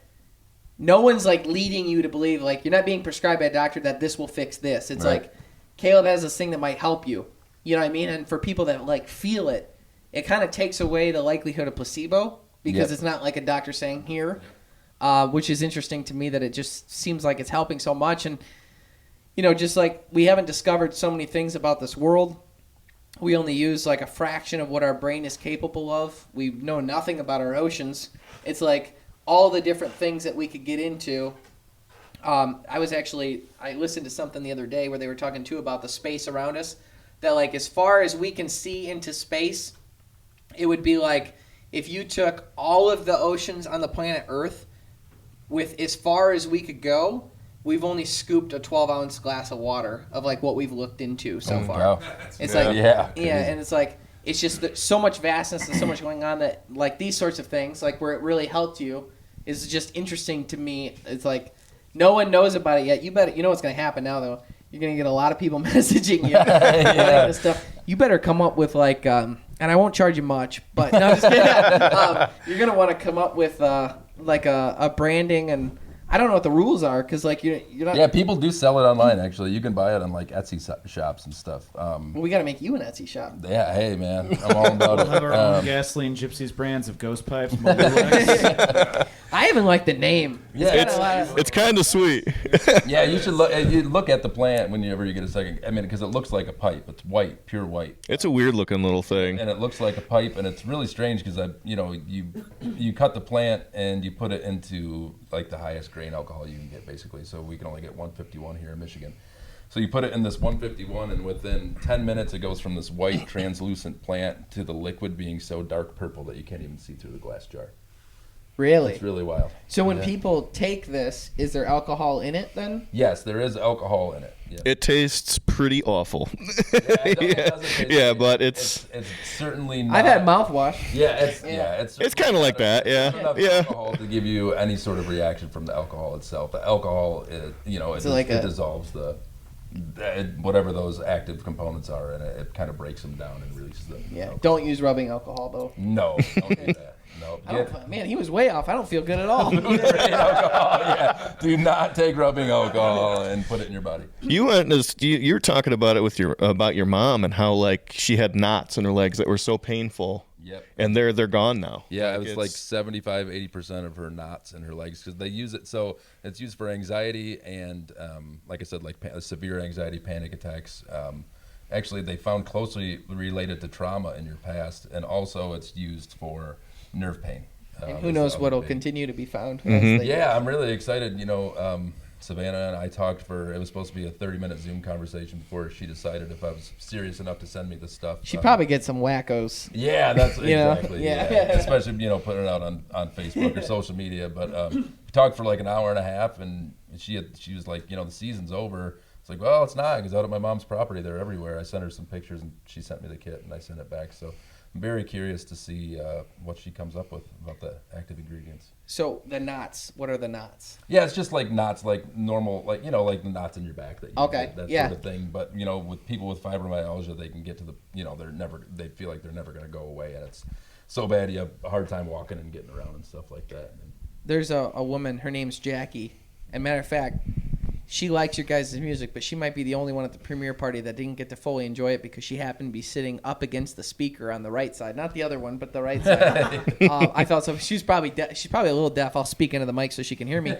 no one's like leading you to believe, like you're not being prescribed by a doctor that this will fix this. It's right. Like Caleb has this thing that might help you. You know what I mean? And for people that like feel it, it kind of takes away the likelihood of placebo because It's not like a doctor saying here, which is interesting to me that it just seems like it's helping so much. And just like we haven't discovered so many things about this world. We only use like a fraction of what our brain is capable of. We know nothing about our oceans. It's like all the different things that we could get into. I listened to something the other day where they were talking too about the space around us. That like as far as we can see into space, it would be like if you took all of the oceans on the planet Earth with as far as we could go, we've only scooped a 12-ounce glass of water of like what we've looked into so far. Wow. It's like crazy. and it's like it's just so much vastness and so much going on that like these sorts of things, like where it really helped you, is just interesting to me. It's like no one knows about it yet. You better, what's going to happen now though. You're going to get a lot of people messaging you. Like this stuff. You better come up with like, and I won't charge you much, but no, I'm just kidding. You're going to want to come up with like a branding, and I don't know what the rules are because like you're not. Yeah, people do sell it online. Actually, you can buy it on like Etsy shops and stuff. Well, we got to make you an Etsy shop. Yeah, hey man, I'm all about it. We'll have our own Gasoline Gypsies brands of ghost pipes. Malooley. I even like the name. Yeah, It's kind of sweet. yeah, you should look at the plant whenever you get a second. I mean, because it looks like a pipe. It's white, pure white. It's a weird looking little thing. And it looks like a pipe, and it's really strange because you cut the plant and you put it into like the highest grain alcohol you can get, basically. So we can only get 151 here in Michigan. So you put it in this 151, and within 10 minutes, it goes from this white translucent plant to the liquid being so dark purple that you can't even see through the glass jar. Really? It's really wild. So when Yeah. people take this, is there alcohol in it then? Yes, there is alcohol in it. Yeah. It tastes pretty awful. It doesn't taste Yeah, like- but it's certainly not. I've had mouthwash. Yeah, It's kinda like that, yeah. It's not enough Yeah. alcohol to give you any sort of reaction from the alcohol itself. The alcohol, So like it a- dissolves whatever those active components are, and it kind of breaks them down and releases them. Yeah. Don't use rubbing alcohol though. No, don't do that. No. Man, he was way off. I don't feel good at all. Alcohol, yeah. Do not take rubbing alcohol and put it in your body. you were talking about it with about your mom and how like she had knots in her legs that were so painful. Yep. And they're gone now. Yeah, it was like it's- 75-80% of her knots in her legs because they use it. So it's used for anxiety and, like I said, like severe anxiety, panic attacks. Actually, they found closely related to trauma in your past, and also it's used for nerve pain. And who knows what'll continue to be found. Yeah, I'm really excited. Savannah and I talked it was supposed to be a 30-minute Zoom conversation before she decided if I was serious enough to send me this stuff. She probably gets some wackos. Yeah, that's You know? exactly. Yeah. Especially, putting it out on Facebook or social media. But we talked for like an hour and a half, and she was like, the season's over. It's like, well, it's not, because out at my mom's property, they're everywhere. I sent her some pictures, and she sent me the kit, and I sent it back. So I'm very curious to see what she comes up with about the active ingredients. So the knots, what are the knots? Yeah, it's just like knots, like normal, like the knots in your back that you Okay, get, that yeah. sort of thing. But with people with fibromyalgia, they can get to the, they feel like they're never going to go away, and it's so bad you have a hard time walking and getting around and stuff like that. There's a woman, her name's Jackie. And matter of fact, she likes your guys' music, but she might be the only one at the premiere party that didn't get to fully enjoy it because she happened to be sitting up against the speaker on the right side, not the other one, but the right side. I felt so. She's probably a little deaf. I'll speak into the mic so she can hear me.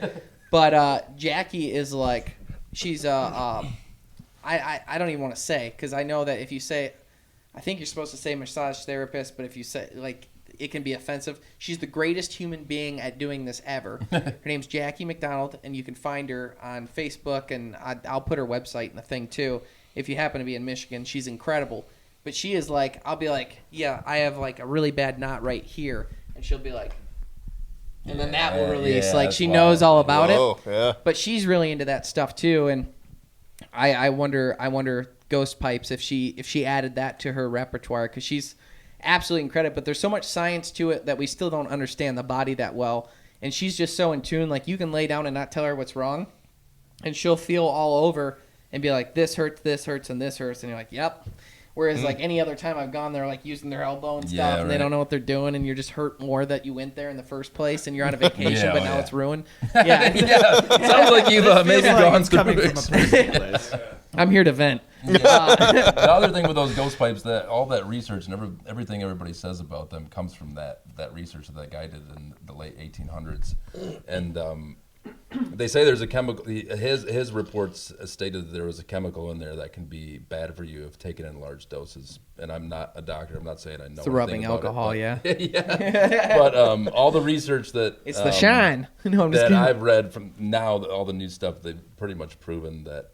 But Jackie is like, she's I don't even want to say, because I know that if you say, I think you're supposed to say massage therapist, but if you say like, it can be offensive. She's the greatest human being at doing this ever. Her name's Jackie McDonald, and you can find her on Facebook, and I'll put her website in the thing too. If you happen to be in Michigan, she's incredible. But she is like, I'll be like, yeah, I have like a really bad knot right here, and she'll be like, and then that will release. Yeah, like that's she wild. knows all about Oh, it. yeah. But she's really into that stuff too, and I wonder Ghost Pipes if she added that to her repertoire, because she's absolutely incredible. But there's so much science to it that we still don't understand the body that well, and she's just so in tune. Like, you can lay down and not tell her what's wrong, and she'll feel all over and be like, this hurts, and this hurts, and you're like, yep. Whereas like any other time I've gone there, like using their elbow and stuff, Yeah, and they right. don't know what they're doing, and you're just hurt more that you went there in the first place, and you're on a vacation, Yeah, but oh, now yeah. it's ruined. Yeah, Sounds like you've maybe gone through coming from a it. personal place. I'm here to vent. The other thing with those ghost pipes, that all that research and everything everybody says about them comes from that research that guy did in the late 1800s, and they say there's a chemical. His reports stated that there was a chemical in there that can be bad for you if taken in large doses. And I'm not a doctor. I'm not saying I know. It's the rubbing anything about alcohol, it, yeah. but, yeah. But all the research that It's the shine. No, I'm just that kidding. I've read from now, all the new stuff, they've pretty much proven that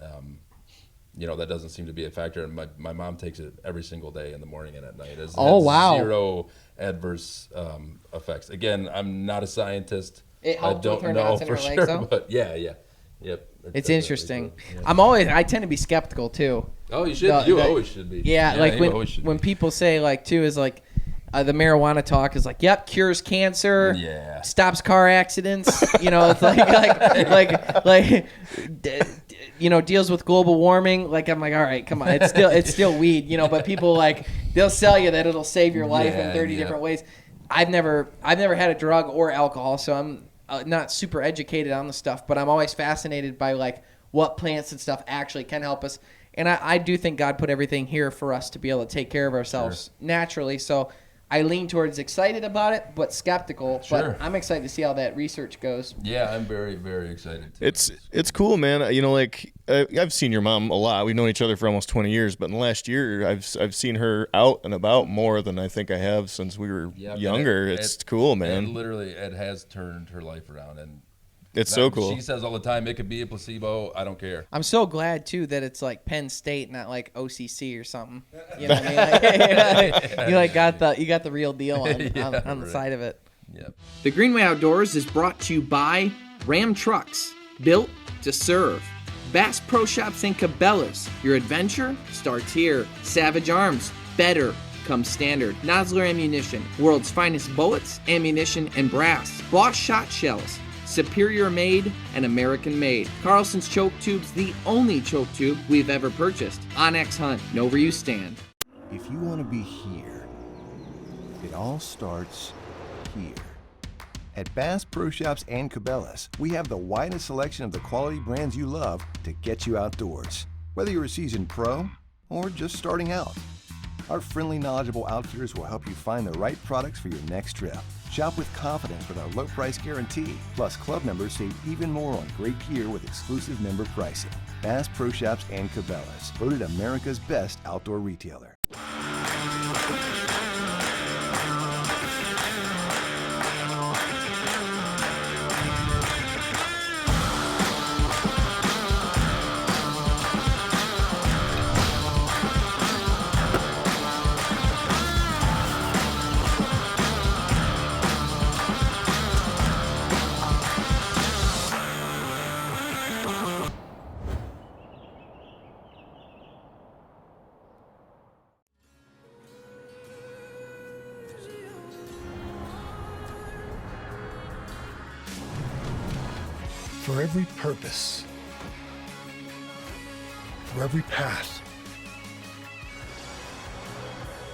that doesn't seem to be a factor. And my mom takes it every single day in the morning and at night. It has wow. zero adverse effects. Again, I'm not a scientist. It I helped with don't her know knots in for her legs, sure, though? but yeah. Yep. It's definitely interesting. true, yeah. I tend to be skeptical too. Oh, you should. The- You the- always should be. Yeah, like you always should when be. people say like too is like the marijuana talk is like, yep, cures cancer, Yeah. stops car accidents. It's like deals with global warming. Like, I'm like, all right, come on, it's still weed, But people like they'll sell you that it'll save your life in Yeah, 30 yeah. different ways. I've never had a drug or alcohol, so I'm not super educated on the stuff, but I'm always fascinated by like what plants and stuff actually can help us. And I do think God put everything here for us to be able to take care of ourselves naturally. So I lean towards excited about it, but skeptical. Sure. But I'm excited to see how that research goes. Yeah, I'm very, very excited. Too. It's cool, man. I've seen your mom a lot. We've known each other for almost 20 years, but in the last year, I've seen her out and about more than I think I have since we were Yeah, younger. and It's cool, man. It has turned her life around, and It's so cool. She says all the time, it could be a placebo. I don't care. I'm so glad too that it's like Penn State, not like OCC or something. You know what I mean? Like, you got the real deal on the side of it. Yep. The Greenway Outdoors is brought to you by Ram Trucks, built to serve. Bass Pro Shops and Cabela's. Your adventure starts here. Savage Arms. Better comes standard. Nosler Ammunition. World's finest bullets, ammunition, and brass. Boss Shot Shells. Superior made and American made. Carlson's Choke Tubes, the only choke tube we've ever purchased. Onyx Hunt. Know where you stand. If you want to be here, it all starts here. At Bass Pro Shops and Cabela's, we have the widest selection of the quality brands you love to get you outdoors. Whether you're a seasoned pro or just starting out, our friendly, knowledgeable outfitters will help you find the right products for your next trip. Shop with confidence with our low price guarantee. Plus, club members save even more on great gear with exclusive member pricing. Bass Pro Shops and Cabela's, voted America's best outdoor retailer. For every purpose, for every path,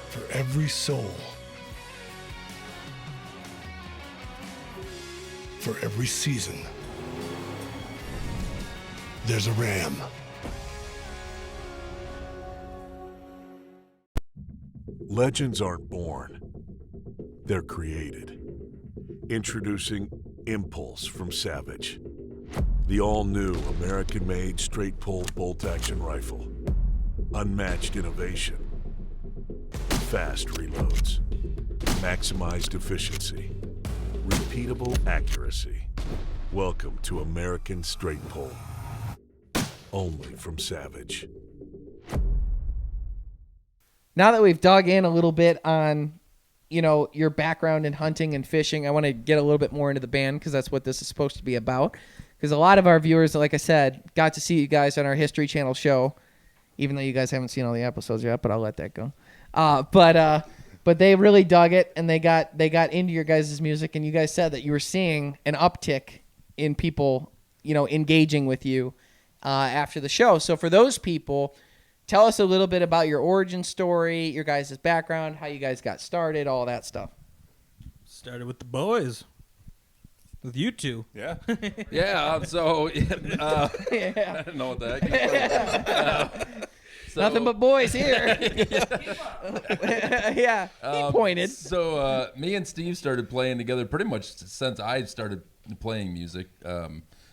for every soul, for every season, there's a Ram. Legends aren't born, they're created. Introducing Impulse from Savage, the all-new American-made straight-pull bolt-action rifle. Unmatched innovation, fast reloads, maximized efficiency, repeatable accuracy. Welcome to American Straight Pull, only from Savage. Now that we've dug in a little bit on, you know, your background in hunting and fishing, I want to get a little bit more into the band because that's what this is supposed to be about. Because a lot of our viewers, like I said, got to see you guys on our History Channel show, even though you guys haven't seen all the episodes yet, but I'll let that go. But they really dug it, and they got into your guys' music, and you guys said that you were seeing an uptick in people, you know, engaging with you after the show. So for those people, tell us a little bit about your origin story, your guys' background, how you guys got started, all that stuff. Started with the boys. With you two. Yeah. Yeah. So, I didn't know what the heck. Nothing but boys here. Yeah. He pointed. So me and Steve started playing together pretty much since I started playing music.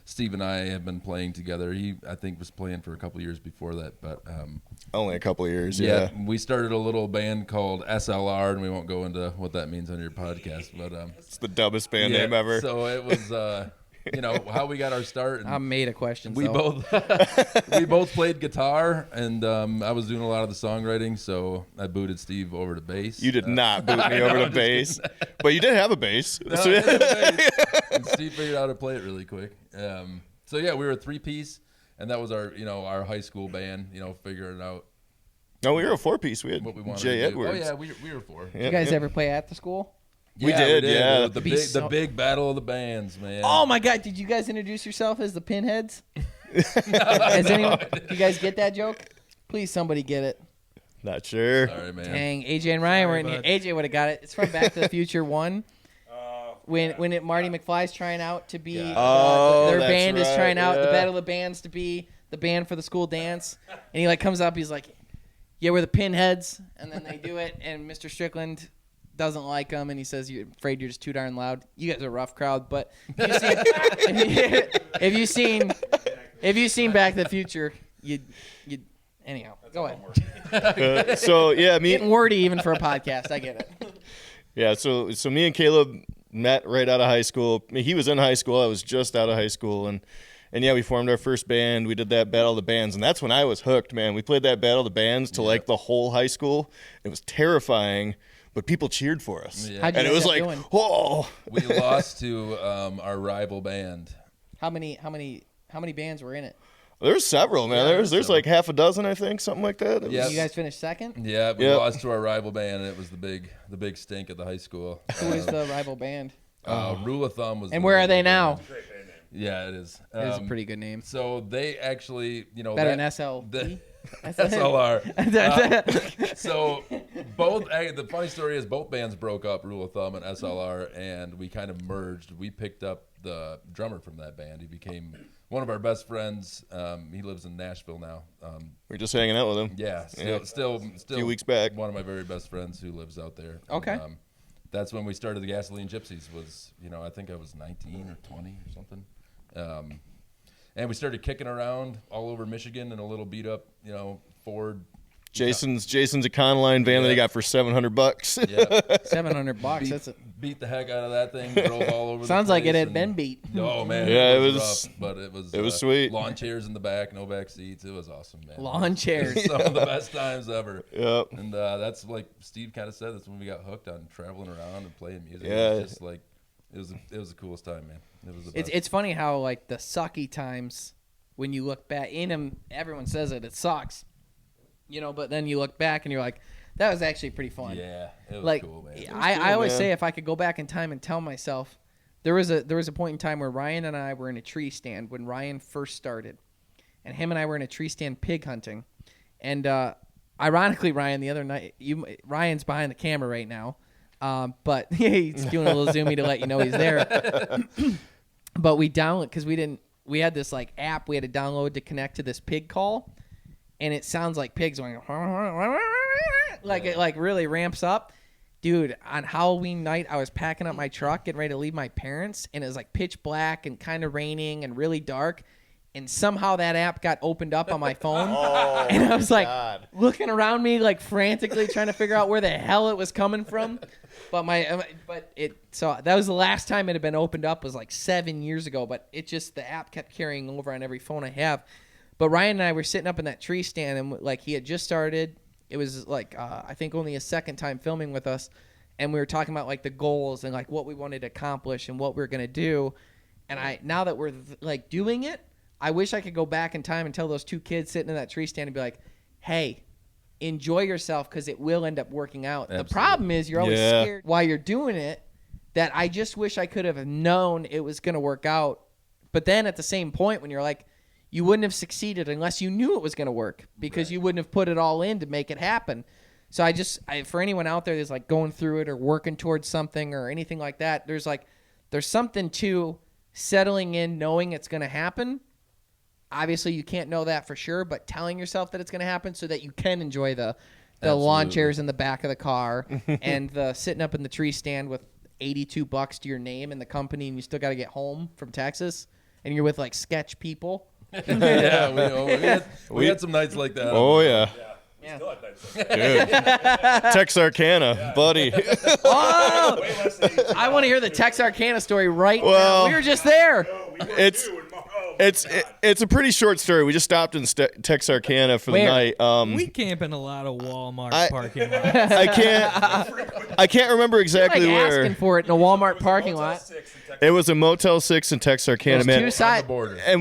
Steve and I have been playing together. He, I think, was playing for a couple of years before that, but only a couple of years. Yeah. We started a little band called SLR, and we won't go into what that means on your podcast, but it's the dumbest band name ever. So it was, you know, how we got our start. And I made a question. we both played guitar, and I was doing a lot of the songwriting, so I booted Steve over to bass. You did not boot me over to bass, but you did have a bass. No, I did have a bass. And Steve figured out how to play it really quick. So yeah, we were a 3-piece, and that was our, you know, our high school band, you know, figuring out. No, we were a 4-piece. We had what we wanted Jay to do. Edwards. Oh yeah, we were 4. Did you guys ever play at the school? We did, yeah. The big battle of the bands, man. Oh my God! Did you guys introduce yourself as the Pinheads? Has anyone? Did you guys get that joke? Please, somebody get it. Not sure. Sorry, man. Dang, AJ and Ryan were in here. AJ would have got it. It's from Back to the Future 1. When Marty McFly's trying out to be their band is trying out the battle of the bands to be the band for the school dance, and he like comes up, he's like, "Yeah, we're the Pinheads," and then they do it, and Mr. Strickland doesn't like them, and he says, "You're afraid you're just too darn loud. You guys are a rough crowd." But if you've seen Back to the Future, you anyhow. Go ahead. So yeah, getting wordy even for a podcast. I get it. Yeah, so me and Caleb met right out of high school. I mean, he was in high school. I was just out of high school, and yeah, we formed our first band. We did that Battle of the Bands, and that's when I was hooked, man. We played that Battle of the Bands to like the whole high school. It was terrifying, but people cheered for us, How'd you and it end was up like, doing? whoa. We lost to our rival band. How many bands were in it? There's several, man. There's like half a dozen, I think, something like that. Yeah. You guys finished second? Yeah, we lost to our rival band, and it was the big stink at the high school. Who is the rival band? Rule of Thumb was. And the where are name they of the now? band. Yeah, it is. It is a pretty good name. So they actually, Better than SL. SLR. So both. The funny story is both bands broke up, Rule of Thumb and SLR, and we kind of merged. We picked up the drummer from that band. He became one of our best friends. He lives in Nashville now. We're just hanging out with him. Yeah, still a few weeks back. One of my very best friends who lives out there. Okay. And, that's when we started the Gasoline Gypsies. Was I think I was 19 or 20 or something. And we started kicking around all over Michigan in a little beat up, Ford. Jason's Econoline van that he got for $700. Yeah, $700. That's beat the heck out of that thing. Drove all over. Sounds the like it place had been beat. Oh man, Yeah, it was rough, but it was sweet. Lawn chairs in the back, no back seats. It was awesome, man. Lawn chairs. Some of the best times ever. Yep. And that's like Steve kind of said. That's when we got hooked on traveling around and playing music. Yeah. It was just like it was the coolest time, man. It was the best. It's funny how like the sucky times when you look back in them, everyone says it sucks, but then you look back and you're like, that was actually pretty fun. Yeah, it was like, cool, man. I always say if I could go back in time and tell myself, there was a point in time where Ryan and I were in a tree stand when Ryan first started, and him and I were in a tree stand pig hunting, and ironically, Ryan, the other night, Ryan's behind the camera right now, but he's doing a little zoomy to let you know he's there. But we download because we had this like app we had to download to connect to this pig call, and it sounds like pigs going like it like really ramps up. Dude, on Halloween night, I was packing up my truck, getting ready to leave my parents, and it was like pitch black and kind of raining and really dark. And somehow that app got opened up on my phone, and I was like looking around me like frantically trying to figure out where the hell it was coming from. So that was the last time it had been opened up, was like 7 years ago. But the app kept carrying over on every phone I have. But Ryan and I were sitting up in that tree stand, and like he had just started. It was like I think only a second time filming with us, and we were talking about like the goals and like what we wanted to accomplish and what we were gonna do. And now that we're like doing it, I wish I could go back in time and tell those two kids sitting in that tree stand and be like, "Hey, enjoy yourself because it will end up working out." Absolutely. The problem is you're always scared while you're doing it. That I just wish I could have known it was gonna work out. But then at the same point, when you're like, you wouldn't have succeeded unless you knew it was going to work because you wouldn't have put it all in to make it happen. So for anyone out there that's like going through it or working towards something or anything like that, there's something to settling in, knowing it's going to happen. Obviously, you can't know that for sure, but telling yourself that it's going to happen so that you can enjoy the lawn chairs in the back of the car and the sitting up in the tree stand with $82 to your name and the company, and you still got to get home from Texas, and you're with like sketch people. Yeah, we had some nights like that. Oh yeah. Yeah. Dude. Texarkana, buddy. Oh, I want to hear the Texarkana story right now. We were just there. It's a pretty short story. We just stopped in Texarkana for the night. We camp in a lot of Walmart parking lots. I can't remember exactly like where. Asking for it in a Walmart parking lot. It was a Motel 6 in Texarkana, man.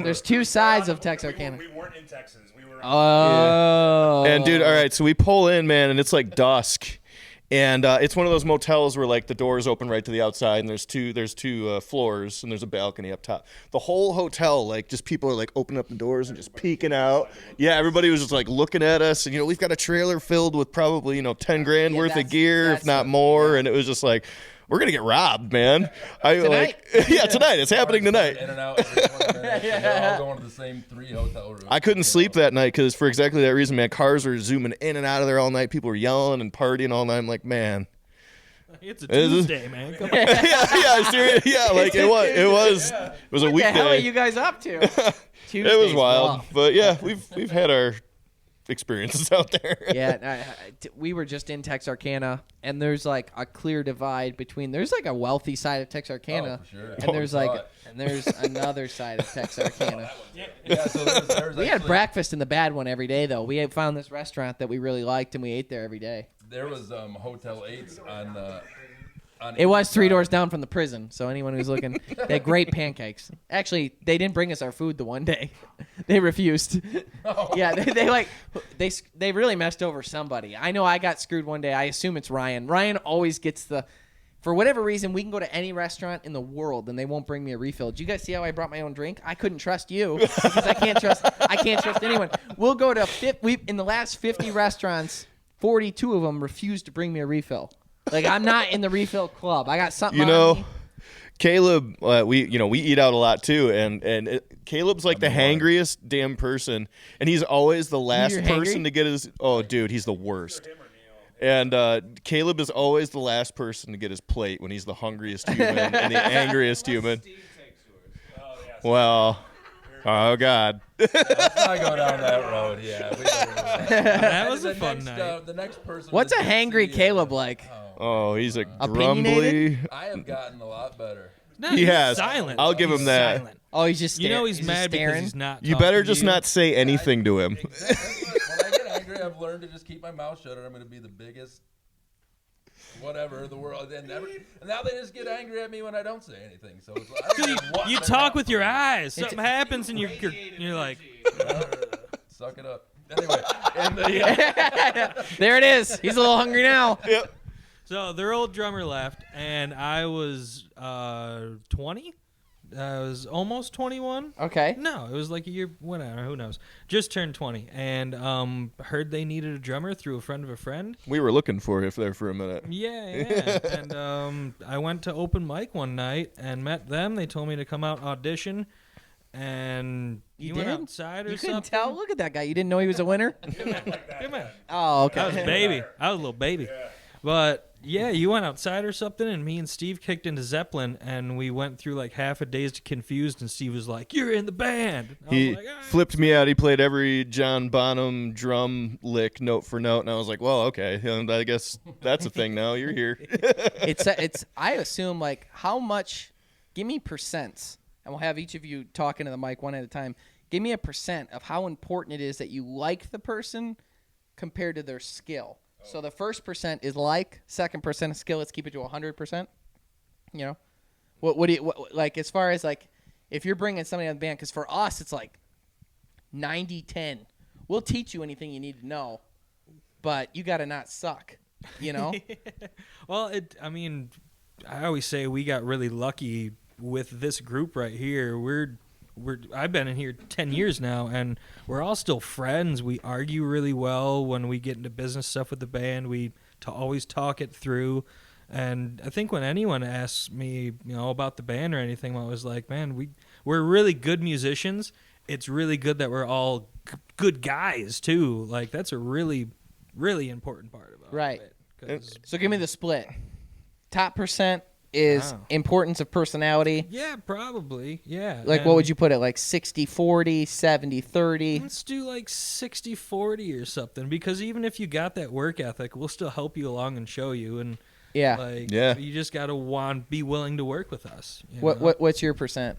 There's two sides of Texarkana. We weren't in Texas. We were. Oh. And dude, all right, so we pull in, man, and it's like dusk. And it's one of those motels where like the doors open right to the outside, and there's two floors, and there's a balcony up top. The whole hotel, like, just people are like opening up the doors and just peeking out. Yeah, everybody was just like looking at us, and we've got a trailer filled with probably $10,000 worth of gear, if not more. And it was just like, we're gonna get robbed, man. Tonight? Yeah, tonight. It's happening tonight. In and out every 20 minutes. And they're all going to the same 3 hotel rooms. I couldn't sleep that night because for exactly that reason, man. Cars were zooming in and out of there all night. People were yelling and partying all night. I'm like, man. It's a Tuesday, man. Come on. yeah, like it was a weekday. What the hell are you guys up to? It was wild, but yeah, we've had our experiences out there. Yeah, we were just in Texarkana, and there's like a clear divide between. There's like a wealthy side of Texarkana, for sure. and there's another side of Texarkana. Yeah, so there's We had actually- breakfast in the bad one every day, though. We had found this restaurant that we really liked, and we ate there every day. There was Hotel 8's on It was 3 doors down from the prison, so anyone who's looking, they had great pancakes. Actually, they didn't bring us our food the one day. They refused. Yeah, they really messed over somebody. I know I got screwed one day. I assume it's Ryan. Ryan always gets for whatever reason, we can go to any restaurant in the world and they won't bring me a refill. Did you guys see how I brought my own drink? I couldn't trust you because I can't trust anyone. We'll go to in the last 50 restaurants, 42 of them refused to bring me a refill. Like, I'm not in the refill club. I got something on me. Caleb, we eat out a lot too, and Caleb's like the hangriest damn person, and he's always the last person to get his. Oh, dude, he's the worst. And Caleb is always the last person to get his plate when he's the hungriest human and the angriest human. Well, oh God. Let's not go down that road. Yeah, that was a fun night. The next person. What's a hangry Caleb like? Oh, he's a Opinionated? grumbly. I have gotten a lot better. No, He he's has. silent. I'll give him He's that. silent. Oh, he's just You know he's just mad because staring? he's not. You better talking to just you. not say anything to him. Exactly. When I get angry, I've learned to just keep my mouth shut, or I'm going to be the biggest whatever the world. And now they just get angry at me when I don't say anything. So it's like, I don't know what You they're talk not with your for. eyes. Something happens and you're like, Suck it up. Anyway, and There it is. He's a little hungry now. Yep. So their old drummer left, and I was 20. I was almost 21. Okay. No, it was like a year, whatever, who knows. Just turned 20, and heard they needed a drummer through a friend of a friend. We were looking for you there for a minute. Yeah. And I went to open mic one night and met them. They told me to come out audition, and You went did? outside or You something. couldn't tell? Look at that guy. You didn't know he was a winner? Come on. Oh, okay. I was a baby. I was a little baby. But yeah, you went outside or something, and me and Steve kicked into Zeppelin, and we went through like half a Dazed Confused, and Steve was like, "You're in the band." I He was like, "Ah." flipped me out. He played every John Bonham drum lick note for note, and I was like, well, okay. And I guess that's a thing now. You're here. It's. I assume, like, how much, give me percents, and we'll have each of you talk into the mic one at a time. Give me a percent of how important it is that you like the person compared to their skill. So the first percent is like, second percent is skill. Let's keep it to 100%. You know, what do you like as far as like if you're bringing somebody on the band? Because for us, it's like 90-10. We'll teach you anything you need to know, but you got to not suck. You know. Well, I mean, I always say we got really lucky with this group right here. I've been in here 10 years now, and we're all still friends. We argue really well when we get into business stuff with the band. We always talk it through. And I think when anyone asks me, about the band or anything, I was like, man, we're really good musicians. It's really good that we're all good guys too. Like that's a really, really important part about Right. it. So give me the split. Top percent is importance of personality. Yeah, probably. Yeah. Like, what would you put it? Like 60-40, 70-30? Let's do like 60-40 or something, because even if you got that work ethic, we'll still help you along and show you. And you just got to be willing to work with us. What's your percent?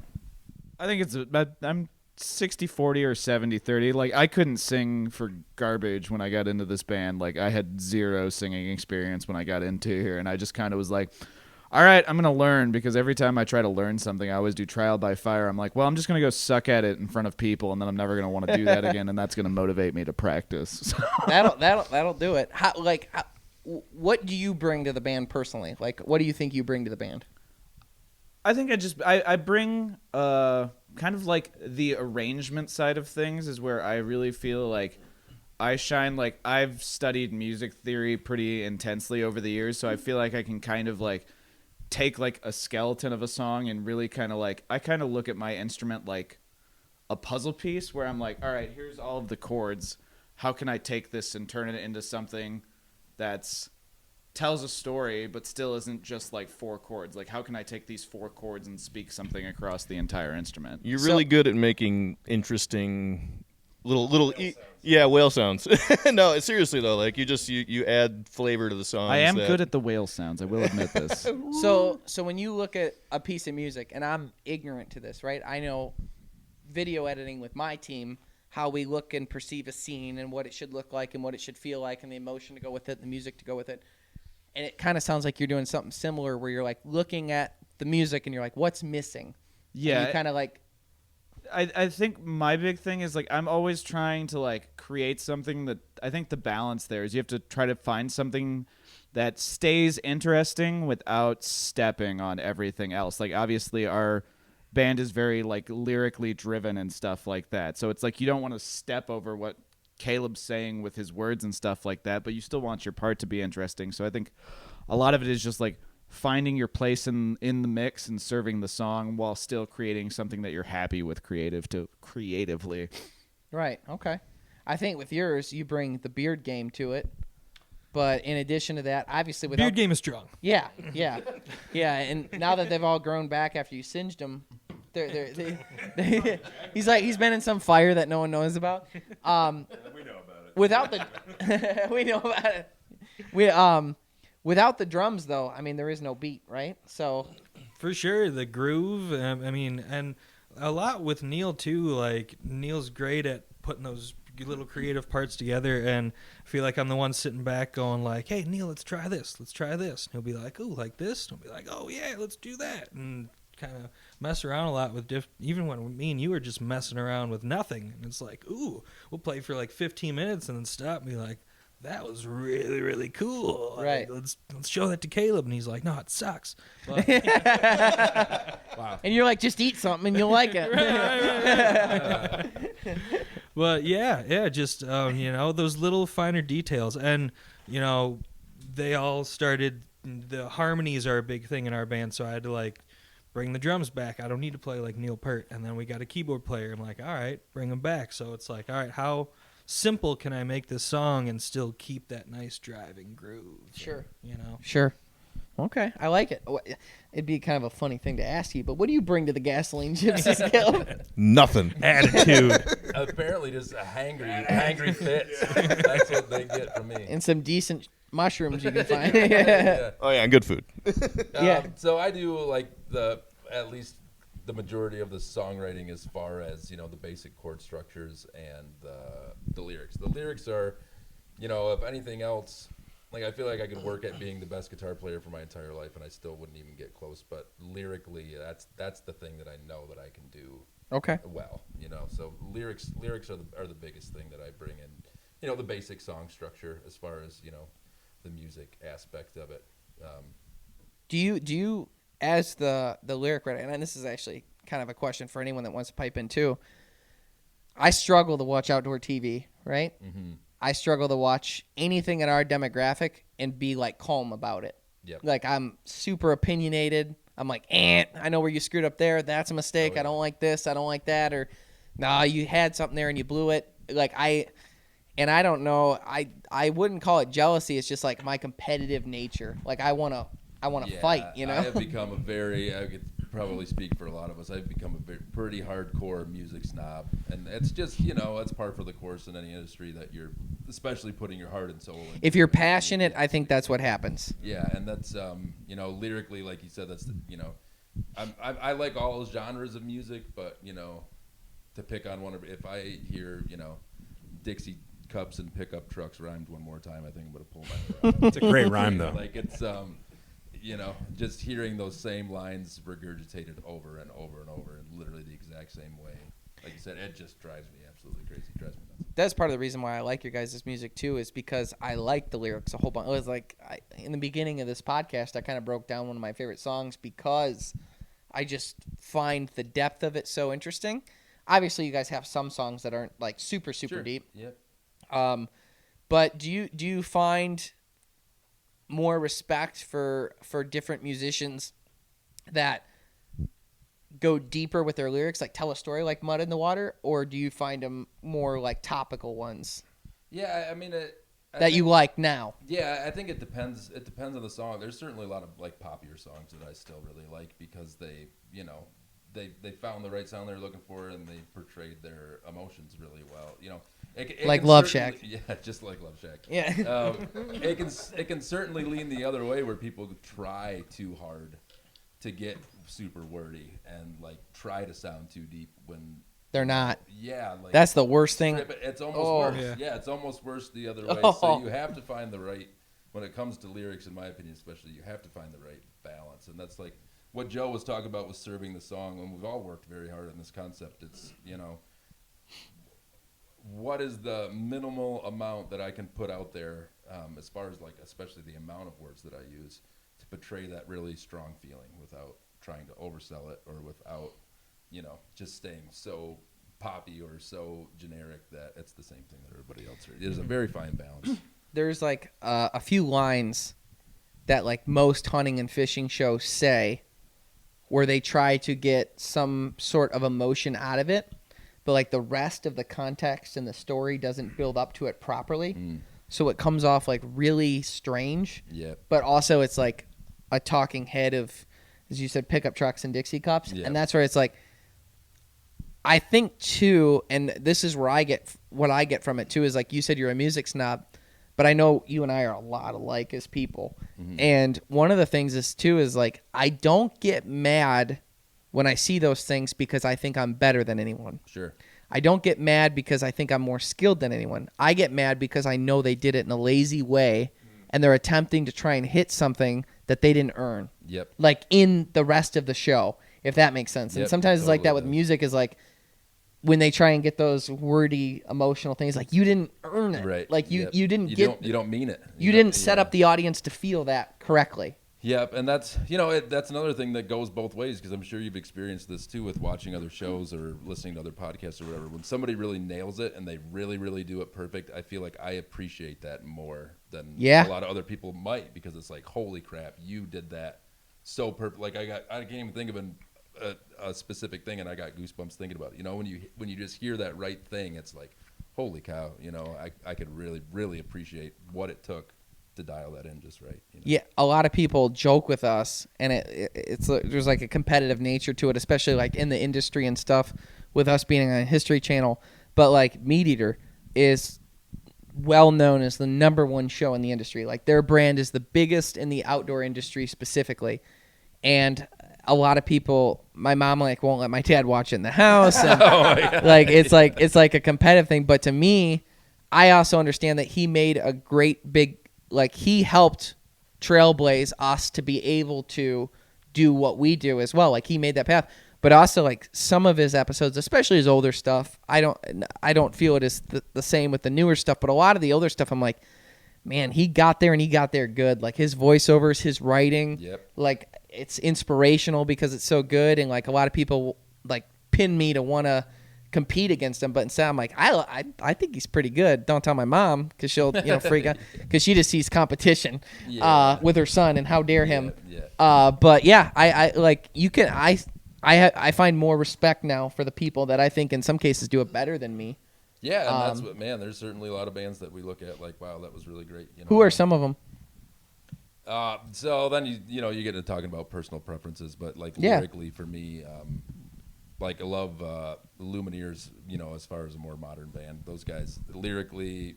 I think it's I'm 60-40 or 70-30. Like, I couldn't sing for garbage when I got into this band. Like, I had zero singing experience when I got into here, and I just kind of was like, all right, I'm going to learn, because every time I try to learn something, I always do trial by fire. I'm like, well, I'm just going to go suck at it in front of people, and then I'm never going to want to do that again, and that's going to motivate me to practice. So. That'll do it. What do you bring to the band personally? Like, what do you think you bring to the band? I think I bring kind of like the arrangement side of things is where I really feel like I shine. Like, I've studied music theory pretty intensely over the years, so I feel like I can kind of like take like a skeleton of a song and really kind of like, I kind of look at my instrument like a puzzle piece where I'm like, all right, here's all of the chords. How can I take this and turn it into something that's tells a story but still isn't just like 4 chords? Like, how can I take these 4 chords and speak something across the entire instrument? You're really good at making interesting whale sounds. No, seriously though, like you add flavor to the songs. I am good at the whale sounds. I will admit this. So when you look at a piece of music, and I'm ignorant to this, right? I know video editing with my team, how we look and perceive a scene and what it should look like and what it should feel like and the emotion to go with it, the music to go with it. And it kind of sounds like you're doing something similar where you're like looking at the music and you're like, what's missing? Yeah. And you kind of like, I think my big thing is like I'm always trying to like create something that I think the balance there is you have to try to find something that stays interesting without stepping on everything else. Like obviously our band is very like lyrically driven and stuff like that. So it's like you don't want to step over what Caleb's saying with his words and stuff like that, but you still want your part to be interesting. So I think a lot of it is just like finding your place in the mix and serving the song while still creating something that you're happy with creatively. right, okay. I think with yours, you bring the beard game to it. But in addition to that, obviously without... Beard game is strong. Yeah. And now that they've all grown back after you singed them, he's been in some fire that no one knows about. We know about it. Without the... we know about it. Without the drums, though, I mean, there is no beat, right? So... For sure, the groove, and a lot with Neil, too. Like, Neil's great at putting those little creative parts together, and I feel like I'm the one sitting back going like, hey, Neil, let's try this. And he'll be like, ooh, like this? And I'll be like, oh, yeah, let's do that. And kind of mess around a lot with even when me and you were just messing around with nothing. And it's like, ooh, we'll play for like 15 minutes and then stop and be like, that was really, really cool. Right. Like, let's show that to Caleb. And he's like, no, it sucks. But, wow. And you're like, just eat something and you'll like it. right. But yeah, just, those little finer details. And, they all started, the harmonies are a big thing in our band. So I had to like bring the drums back. I don't need to play like Neil Peart. And then we got a keyboard player. I'm like, all right, bring them back. So it's like, all right, how simple can I make this song and still keep that nice driving groove? Sure. And, Sure. Okay, I like it. It'd be kind of a funny thing to ask you, but what do you bring to the Gasoline Gypsies, Caleb? Nothing. Attitude. Apparently just a hangry fits. That's what they get from me. And some decent mushrooms you can find. Yeah. Oh yeah, and good food. Yeah. So I do like at least the majority of the songwriting as far as, the basic chord structures and the lyrics. The lyrics are, if anything else, like I feel like I could work at being the best guitar player for my entire life and I still wouldn't even get close. But lyrically, that's the thing that I know that I can do Okay. well. So lyrics are the biggest thing that I bring in. The basic song structure as far as, the music aspect of it. Do you as the lyric writer, and this is actually kind of a question for anyone that wants to pipe in too. I struggle to watch outdoor TV, right? Mm-hmm. I struggle to watch anything in our demographic and be like calm about it. Yep. Like I'm super opinionated. I'm like, I know where you screwed up there. That's a mistake. Oh, yeah. I don't like this. I don't like that. Or, nah, you had something there and you blew it. Like I don't know. I wouldn't call it jealousy. It's just like my competitive nature. Like I wanna fight. I have become I could probably speak for a lot of us. I've become a pretty hardcore music snob, and it's just it's par for the course in any industry that you're, especially putting your heart and soul into. If you're passionate, I think that's what happens. Yeah, and that's lyrically, like you said, that's I like all genres of music, but to pick on one of, if I hear Dixie cups and pickup trucks rhymed one more time, I think I'm gonna pull my hair out. It's a great rhyme though. Like it's just hearing those same lines regurgitated over and over and over in literally the exact same way. Like you said, it just drives me absolutely crazy. It drives me nuts. That's part of the reason why I like your guys' music too, is because I like the lyrics a whole bunch. It was like in the beginning of this podcast, I kind of broke down one of my favorite songs because I just find the depth of it so interesting. Obviously, you guys have some songs that aren't like super Sure. deep. Yep. But do you find more respect for different musicians that go deeper with their lyrics, like tell a story like Mud in the Water, or do you find them more like topical ones? Yeah, I mean you like now. Yeah, I think it depends. It depends on the song. There's certainly a lot of like poppier songs that I still really like because they, they found the right sound they were looking for, and they portrayed their emotions really well. You know, it Like can Love certainly- Shack. Yeah, just like Love Shack. Yeah. It can certainly lean the other way where people try too hard to get super wordy and like try to sound too deep when They're not. Yeah, like That's the worst thing. But it's almost Oh. worse. Yeah, it's almost worse the other way. Oh. So you have to find the right when it comes to lyrics, in my opinion, especially. You have to find the right balance, and that's like what Joe was talking about with serving the song. And we've all worked very hard on this concept. It's what is the minimal amount that I can put out there as far as like especially the amount of words that I use to portray that really strong feeling without trying to oversell it or without just staying so poppy or so generic that it's the same thing that everybody else heard. It is a very fine balance. There's like a few lines that like most hunting and fishing shows say where they try to get some sort of emotion out of it, but like the rest of the context and the story doesn't build up to it properly. So it comes off like really strange. Yep. But also it's like a talking head of, as you said, pickup trucks and Dixie cups. Yep. And that's where it's like, I think too, and this is where what I get from it too, is like you said, you're a music snob, but I know you and I are a lot alike as people. And one of the things is like, I don't get mad when I see those things because I think I'm better than anyone. Sure. I don't get mad because I think I'm more skilled than anyone. I get mad because I know they did it in a lazy way and they're attempting to try and hit something that they didn't earn. Yep. Like in the rest of the show, if that makes sense. And Yep, sometimes it's like that totally with music is like, when they try and get those wordy, emotional things, like you didn't earn it. Right. Like you Yep. didn't you get. you don't mean it. You didn't set up the audience to feel that correctly. Yep, and that's that's another thing that goes both ways because I'm sure you've experienced this too with watching other shows or listening to other podcasts or whatever. When somebody really nails it and they really, really do it perfect, I feel like I appreciate that more than a lot of other people might because it's like, holy crap, you did that so perfect. Like I can't even think of a specific thing, and I got goosebumps thinking about it. When you just hear that right thing, it's like, holy cow! I could really, really appreciate what it took to dial that in just right. Yeah, a lot of people joke with us, and it's there's like a competitive nature to it, especially like in the industry and stuff. With us being on a History Channel, but like Meat Eater is well known as the #1 show in the industry. Like their brand is the biggest in the outdoor industry specifically, and a lot of people, my mom like won't let my dad watch it in the house, and like it's like a competitive thing. But to me, I also understand that he made a great big, like he helped trailblaze us to be able to do what we do as well. Like he made that path, but also like some of his episodes, especially his older stuff, I don't feel it is the same with the newer stuff. But a lot of the older stuff, I'm like, man, he got there and he got there good. Like his voiceovers, his writing, like it's inspirational because it's so good. And like a lot of people like pin me to want to compete against him, but instead I'm like, I think he's pretty good. Don't tell my mom because she'll freak out because she just sees competition with her son and how dare him. But yeah, I like you can I find more respect now for the people that I think in some cases do it better than me. Yeah, and that's what, man, there's certainly a lot of bands that we look at like, wow, that was really great. Who are some of them? So then you get into talking about personal preferences, but like lyrically for me, like I love Lumineers, as far as a more modern band. Those guys lyrically,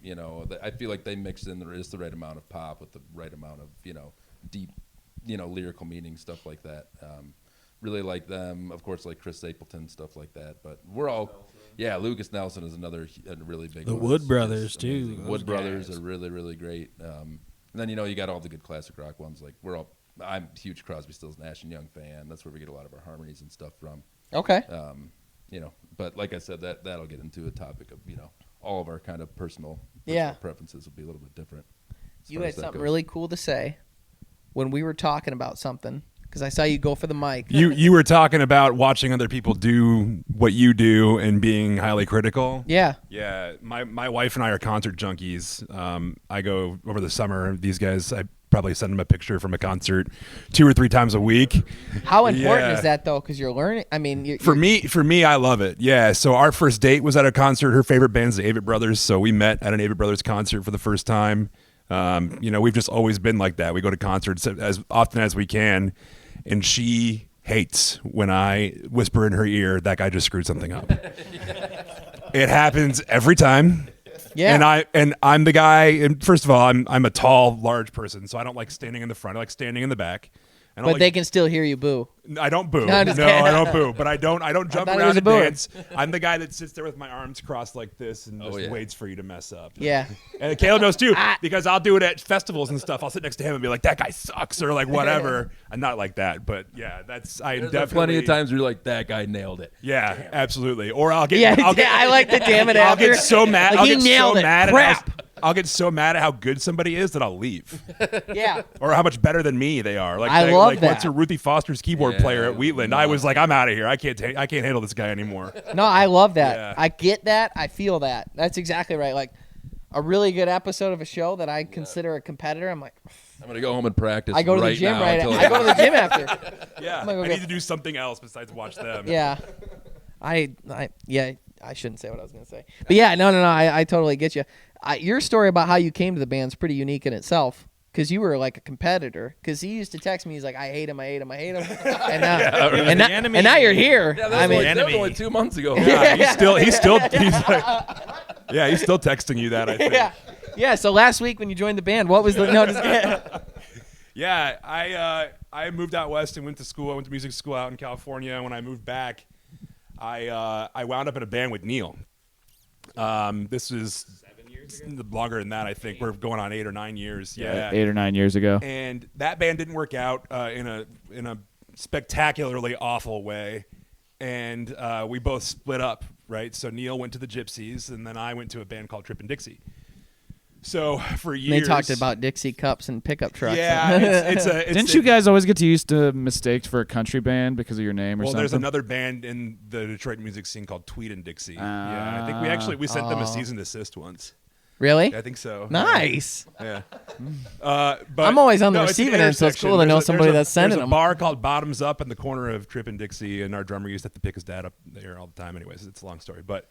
I feel like they mix in the right amount of pop with the right amount of deep, lyrical meaning, stuff like that. Really like them, of course, like Chris Stapleton, stuff like that. But we're all, Lucas Nelson is another really big. The one. Wood It's Brothers too. Wood Brothers are really, really great. And then you got all the good classic rock ones. Like I'm a huge Crosby, Stills, Nash and Young fan. That's where we get a lot of our harmonies and stuff from. Okay. But like I said, that'll get into a topic of all of our kind of personal preferences will be a little bit different. You had something really cool to say when we were talking about something. Because I saw you go for the mic. You were talking about watching other people do what you do and being highly critical. Yeah. Yeah. My wife and I are concert junkies. I go over the summer. These guys, I probably send them a picture from a concert 2 or 3 times a week. How important is that though? Because you're learning. I mean, for me, I love it. Yeah. So our first date was at a concert. Her favorite band's the Avett Brothers. So we met at an Avett Brothers concert for the first time. We've just always been like that. We go to concerts as often as we can. And she hates when I whisper in her ear that guy just screwed something up. It happens every time. Yeah. And I'm the guy. And first of all, I'm a tall, large person, so I don't like standing in the front. I like standing in the back. But they can still hear you boo. I don't boo. No, No, I don't boo. But I don't jump thought he around was a and booer. dance. I'm the guy that sits there with my arms crossed like this and just waits for you to mess up. Yeah. And Caleb knows too, because I'll do it at festivals and stuff. I'll sit next to him and be like, "That guy sucks," or like whatever. I'm not like that, but yeah, that's There's definitely plenty of times where you're like, that guy nailed it. Yeah, absolutely. Or I'll get. Yeah, I'll get I like the damn it I'll after. get so mad. Like, I'll he get nailed so it. mad Crap. I'll get so mad at how good somebody is that I'll leave. Yeah. Or how much better than me they are. Like I love like that. what's a Ruthie Foster's keyboard player at Wheatland? I was like, I'm out of here. I can't handle this guy anymore. No, I love that. Yeah. I get that. I feel that. That's exactly right. Like a really good episode of a show that I consider a competitor. I'm like, I'm gonna go home and practice. I go to right the gym now right. until I go to the gym after. Yeah, I'm gonna go I get- need to do something else besides watch them. Yeah. I shouldn't say what I was gonna say. But yeah, no. I totally get you. Your story about how you came to the band's pretty unique in itself. Because you were like a competitor. Because he used to text me, he's like, I hate him. And now, and now you're here. Yeah, I mean, that was only 2 months ago. Yeah, he's still he's still texting you that, I think. yeah. So last week when you joined the band, what was the notice? Yeah, I moved out west and went to school. I went to music school out in California. When I moved back, I wound up in a band with Neil. This is 7 years ago? Longer than that, I think. We're going on 8 or 9 years. Yeah, 8 or 9 years ago. And that band didn't work out in a spectacularly awful way, and we both split up. Right, so Neil went to the Gypsies, and then I went to a band called Trippin' Dixie. So for years, They talked about Dixie cups and pickup trucks. Yeah, Didn't you guys always get used to mistaked for a country band because of your name or well, something? there's another band in the Detroit music scene called Tweed and Dixie. Yeah, I think we sent them a cease and desist once. Really? I think so. Nice. Yeah. But I'm always on the no, it's an receiving end, so it's intersection. cool to know There's a- somebody there's a- that's sending There's them. a bar called Bottoms Up in the corner of Tripp and Dixie, and our drummer used to have to pick his dad up there all the time. Anyways, it's a long story. But,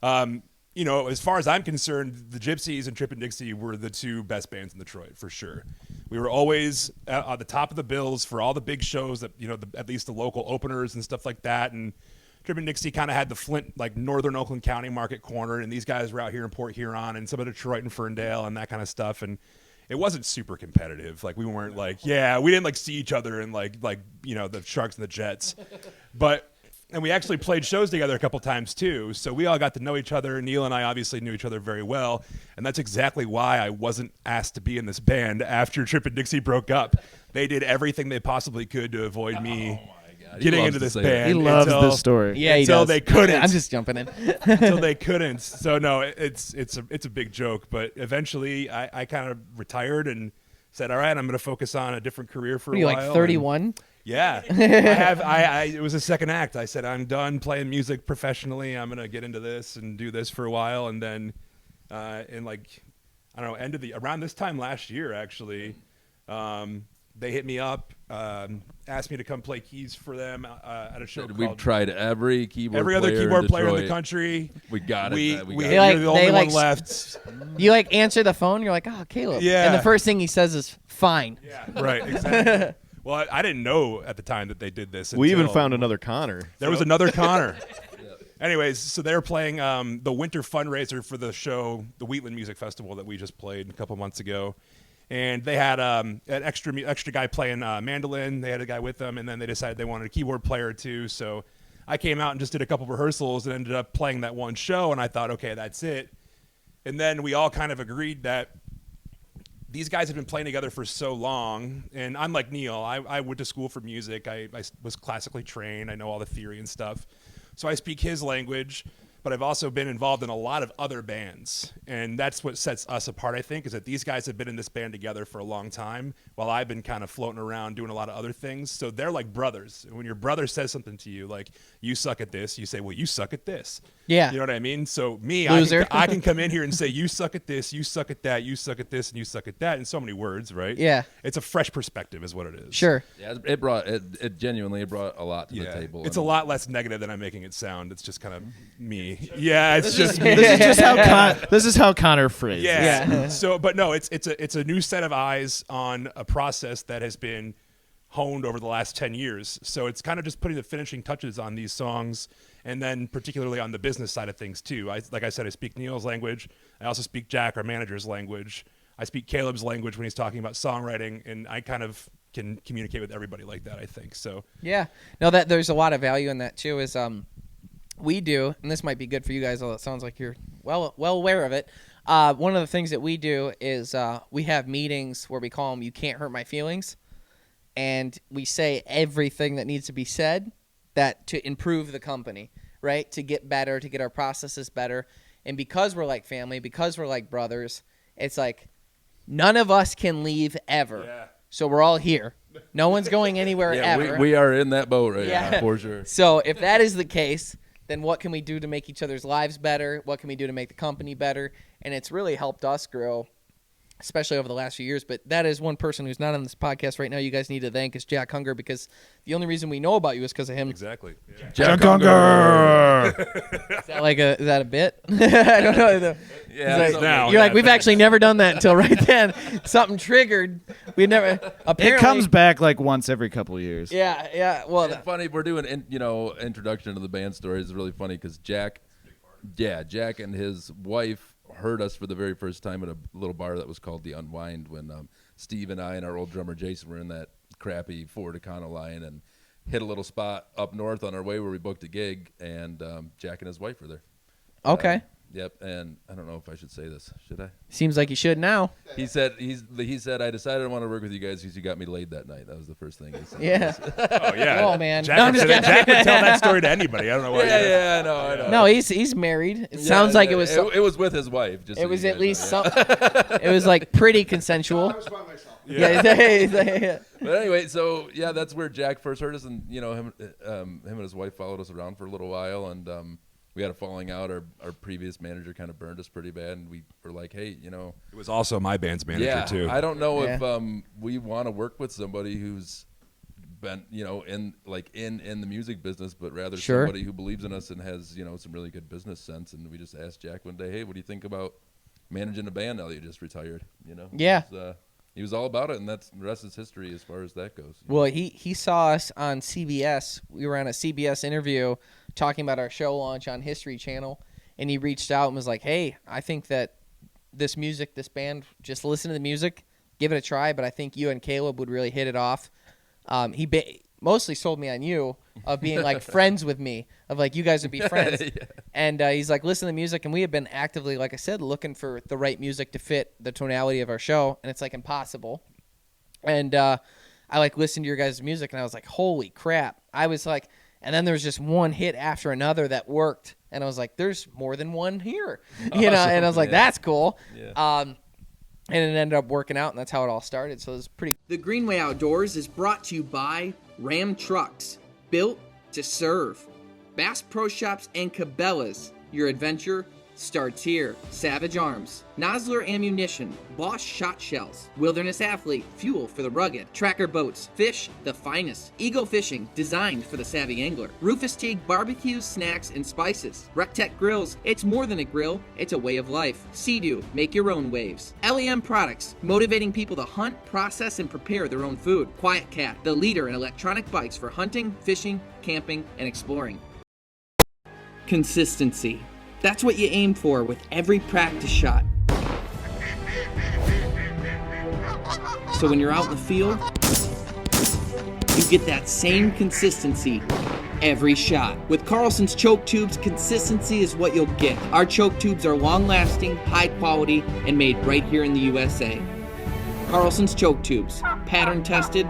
as far as I'm concerned, the Gypsies and Tripp and Dixie were the two best bands in Detroit, for sure. We were always at the top of the bills for all the big shows that, at least the local openers and stuff like that. And Tripp and Dixie kind of had the Flint, like northern Oakland County market corner, and these guys were out here in Port Huron and some of Detroit and Ferndale and that kind of stuff. And it wasn't super competitive. Like we weren't we didn't like see each other and like the Sharks and the Jets, and we actually played shows together a couple times too. So we all got to know each other. Neil and I obviously knew each other very well, and that's exactly why I wasn't asked to be in this band after Tripp and Dixie broke up. They did everything they possibly could to avoid me getting into this band. He loves this story. Yeah, he until does. they couldn't. I'm just jumping in. Until they couldn't. So no, it's a big joke. But eventually, I kind of retired and said, "All right, I'm going to focus on a different career for Were a you while." like 31? Yeah, it was a second act. I said, I'm done playing music professionally. I'm gonna get into this and do this for a while, and then, around this time last year, actually, they hit me up, asked me to come play keys for them at a show. We've tried every other keyboard player in the Detroit. country. We got it. You're the only one left. You answer the phone. You're like, oh, Caleb. Yeah. And the first thing he says is, fine. Yeah, right. Exactly. Well, I didn't know at the time that they did this. We even until found another Connor. There was another Connor. Anyways, so they were playing the winter fundraiser for the show, the Wheatland Music Festival that we just played a couple months ago. And they had an extra guy playing mandolin. They had a guy with them, and then they decided they wanted a keyboard player too. So I came out and just did a couple rehearsals and ended up playing that one show. And I thought, okay, that's it. And then we all kind of agreed that these guys have been playing together for so long, and I'm like Neil. I went to school for music. I was classically trained. I know all the theory and stuff. So I speak his language, but I've also been involved in a lot of other bands. And that's what sets us apart, I think, is that these guys have been in this band together for a long time, while I've been kind of floating around doing a lot of other things. So they're like brothers. And when your brother says something to you, like, you suck at this, you say, well, you suck at this. Yeah. You know what I mean? So me, Loser. I can come in here and say, you suck at this, you suck at that, you suck at this, and you suck at that in so many words, right? Yeah. It's a fresh perspective is what it is. Sure. Yeah, it genuinely brought a lot to the table. It's a lot less negative than I'm making it sound. It's just kind of me. Yeah, it's just me. This is how Connor phrases. Yeah. So, but no, it's a new set of eyes on a process that has been honed over the last 10 years. So it's kind of just putting the finishing touches on these songs, and then particularly on the business side of things too. Like I said, I speak Neil's language. I also speak Jack, our manager's language. I speak Caleb's language when he's talking about songwriting, and I kind of can communicate with everybody like that, I think. So Yeah. No, that there's a lot of value in that too. Is we do, and this might be good for you guys, although it sounds like you're well aware of it. One of the things that we do is we have meetings where we call them "You Can't Hurt My Feelings," and we say everything that needs to be said that to improve the company, right? To get better, to get our processes better, and because we're like family, because we're like brothers, it's like none of us can leave ever. Yeah. So we're all here. No one's going anywhere ever. We are in that boat right now, for sure. So if that is the case, then what can we do to make each other's lives better? What can we do to make the company better? And it's really helped us grow, especially over the last few years. But that is one person who's not on this podcast right now you guys need to thank is Jack Hunger, because the only reason we know about you is because of him. exactly. Yeah. Jack Hunger. Is that a bit? I don't know. Yeah, Like, so- now, you're like, yeah, we've actually never done that until right then. Something triggered. We never. Apparently, It comes back like once every couple years. Yeah. Well, It's funny. We're doing, introduction to the band story is really funny because Jack and his wife heard us for the very first time at a little bar that was called The Unwind when Steve and I and our old drummer Jason were in that crappy Ford Econoline and hit a little spot up north on our way where we booked a gig, and Jack and his wife were there. okay. Yep, and I don't know if I should say this. Should I? Seems like you should now. He said I decided I want to work with you guys because you got me laid that night. That was the first thing he said. Yeah. Oh yeah. Oh, man. Jack, No, I'm would, just say that- Jack would tell that story to anybody. I don't know why. Yeah, I know. No, he's married. It sounds like it was. It was with his wife. Just It so was you at guys least know, some. It was like pretty consensual. Yeah. But anyway, so yeah, that's where Jack first heard us, and him and his wife followed us around for a little while, and we had a falling out. Our previous manager kind of burned us pretty bad, and we were like, hey, It was also my band's manager too. I don't know Yeah. if we want to work with somebody who's been in the music business, but rather Sure. somebody who believes in us and has some really good business sense. And we just asked Jack one day, hey, what do you think about managing a band now that you just retired? Yeah. He was all about it, and the rest is history as far as that goes. Well, he saw us on CBS. We were on a CBS interview talking about our show launch on History Channel, and he reached out and was like, hey, I think that this band, just listen to the music, give it a try, but I think you and Caleb would really hit it off. He mostly sold me on you of being like friends with me, of like you guys would be friends. Yeah. And he's like, listen to the music, and we have been actively, like I said, looking for the right music to fit the tonality of our show, and it's like impossible. And I like listened to your guys' music, and I was like, holy crap. I was like, and then there was just one hit after another that worked, and I was like, there's more than one here, and I was like, that's cool. Yeah. And it ended up working out, and that's how it all started. So it was pretty. The Greenway Outdoors is brought to you by Ram Trucks, built to serve. Bass Pro Shops and Cabela's. Your adventure starts here. Savage Arms, Nosler Ammunition, Bosch Shot Shells, Wilderness Athlete, fuel for the rugged, Tracker Boats, fish the finest, Eagle Fishing, designed for the savvy angler, Rufus Teague barbecues, snacks, and spices, Rectech Grills, it's more than a grill, it's a way of life, Sea-Doo, make your own waves, LEM Products, motivating people to hunt, process, and prepare their own food, Quiet Cat, the leader in electronic bikes for hunting, fishing, camping, and exploring. Consistency. That's what you aim for with every practice shot. So when you're out in the field, you get that same consistency every shot. With Carlson's choke tubes, consistency is what you'll get. Our choke tubes are long-lasting, high quality, and made right here in the USA. Carlson's choke tubes, pattern tested,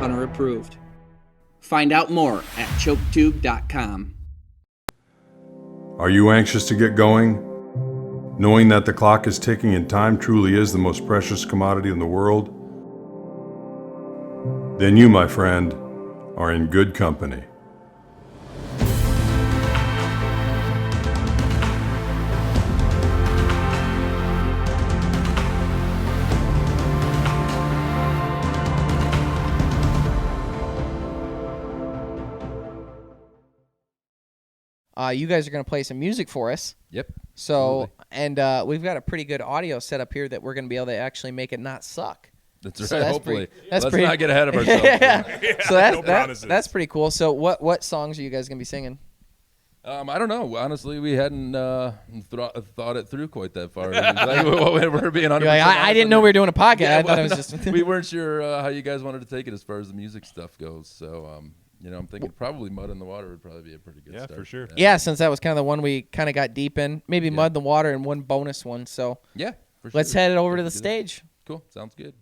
hunter approved. Find out more at choketube.com. Are you anxious to get going? Knowing that the clock is ticking and time truly is the most precious commodity in the world? Then you, my friend, are in good company. You guys are going to play some music for us. Yep. So, and we've got a pretty good audio set up here that we're going to be able to actually make it not suck. That's right. So that's Hopefully, that's let's pretty, not get ahead of ourselves. So no promises. that's pretty cool. So what songs are you guys gonna be singing? I don't know. Honestly, we hadn't thought it through quite that far. Like, we're being 100%. I didn't know we were doing a podcast. Yeah, I thought it was well, just. we weren't sure how you guys wanted to take it as far as the music stuff goes. So, I'm thinking probably Mud in the Water would probably be a pretty good start. For sure. Yeah, since that was kind of the one we kind of got deep in. Maybe Mud in the Water and one bonus one. So Yeah, for sure. let's head it over to the Let's do that. stage. Cool. Sounds good.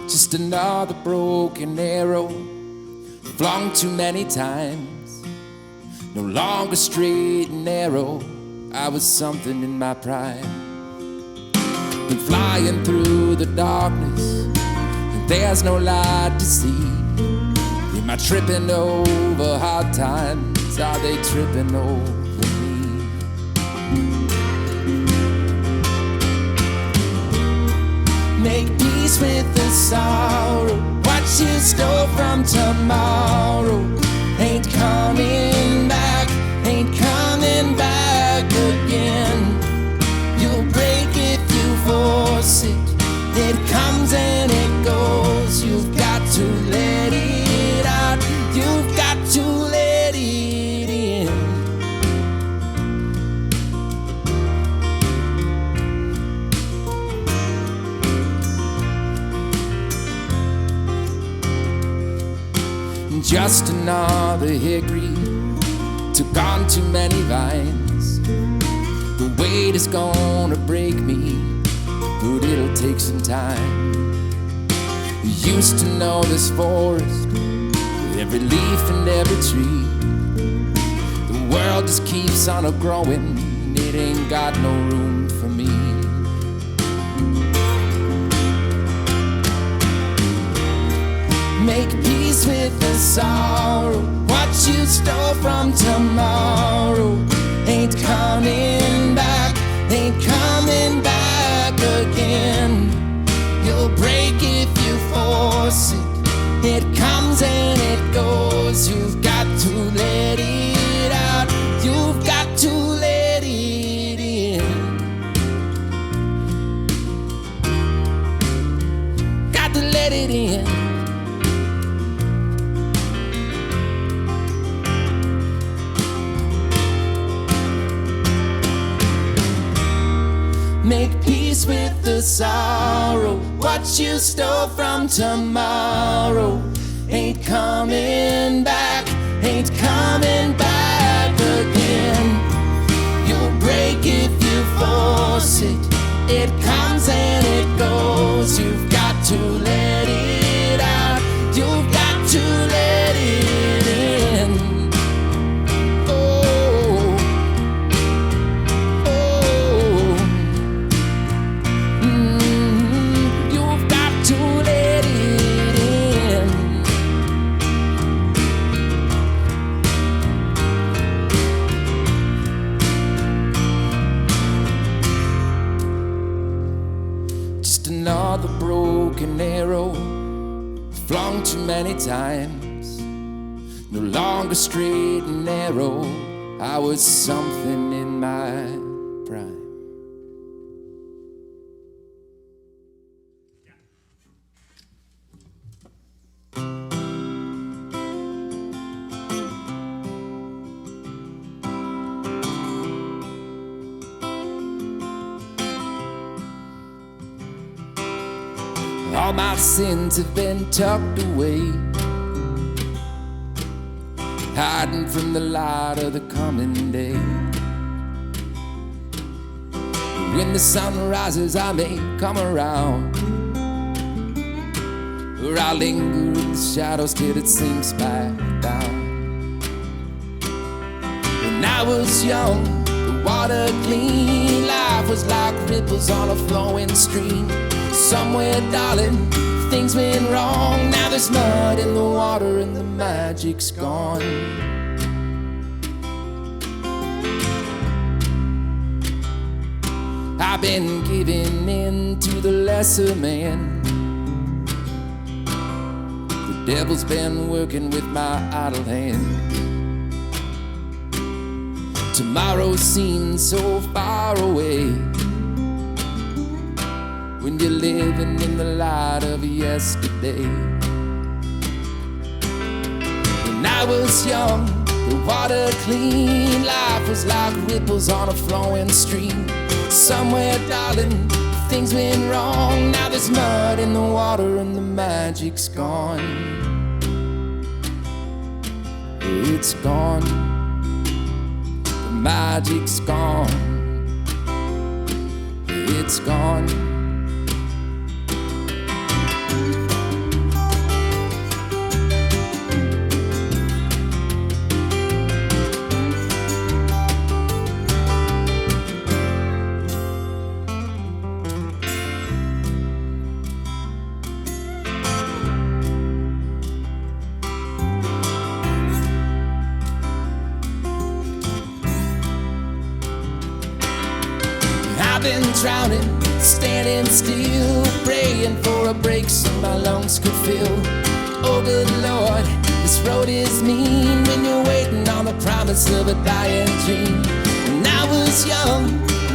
Just another broken arrow, flung too many times. No longer straight and narrow, I was something in my prime. Been flying through the darkness, and there's no light to see. Am I tripping over hard times? Are they tripping over me? Make peace with the sorrow. What you stole from tomorrow ain't coming back, ain't coming back again. You'll break if you force it. It comes and it goes. You've got to let it out. You've got to let it in. Just another hickory took on too many vines. The weight is gonna break me, but it'll take some time. You used to know this forest, every leaf and every tree. The world just keeps on a-growing, it ain't got no room for me. Make peace with the sorrow. What you stole from tomorrow ain't coming back, ain't coming back again. You'll break if you force it. It comes and it goes. You've got to let it out. You've got to let it in. Got to let it in. Make peace with the sorrow. What you stole from tomorrow ain't coming back, ain't coming back again. You'll break if you force it. It comes and it goes. You've got to let it out. You've got to let it in. Oh, oh. You've got to let it in. Just another broken arrow, flung too many times. No longer straight and narrow, I was something in my prime. All my sins have been tucked away, hiding from the light of the coming day. When the sun rises, I may come around, or I'll linger in the shadows till it sinks back down. When I was young, the water clean, life was like ripples on a flowing stream. Somewhere, darling, things went wrong. Now there's mud in the water and the magic's gone. I've been giving in to the lesser man, devil's been working with my idle hand. Tomorrow seems so far away when you're living in the light of yesterday. When I was young, the water clean, life was like ripples on a flowing stream. Somewhere, darling, things went wrong. Now there's mud in the water and the magic's gone. It's gone. The magic's gone. It's gone. I've been drowning, standing still, praying for a break so my lungs could fill. Oh good Lord, this road is mean when you're waiting on the promise of a dying dream. When I was young,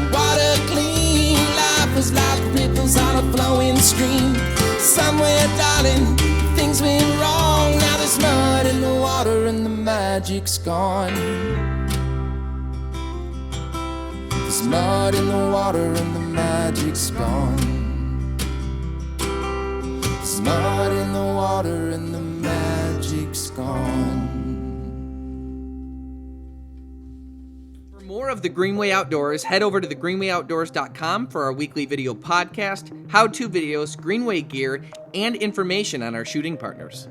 water clean, life was like ripples on a flowing stream. Somewhere, darling, things went wrong. Now there's mud in the water and the magic's gone. There's mud in the water and the magic's gone. There's mud in the water and the magic's gone. For more of The Greenway Outdoors, head over to thegreenwayoutdoors.com for our weekly video podcast, how-to videos, Greenway gear, and information on our shooting partners.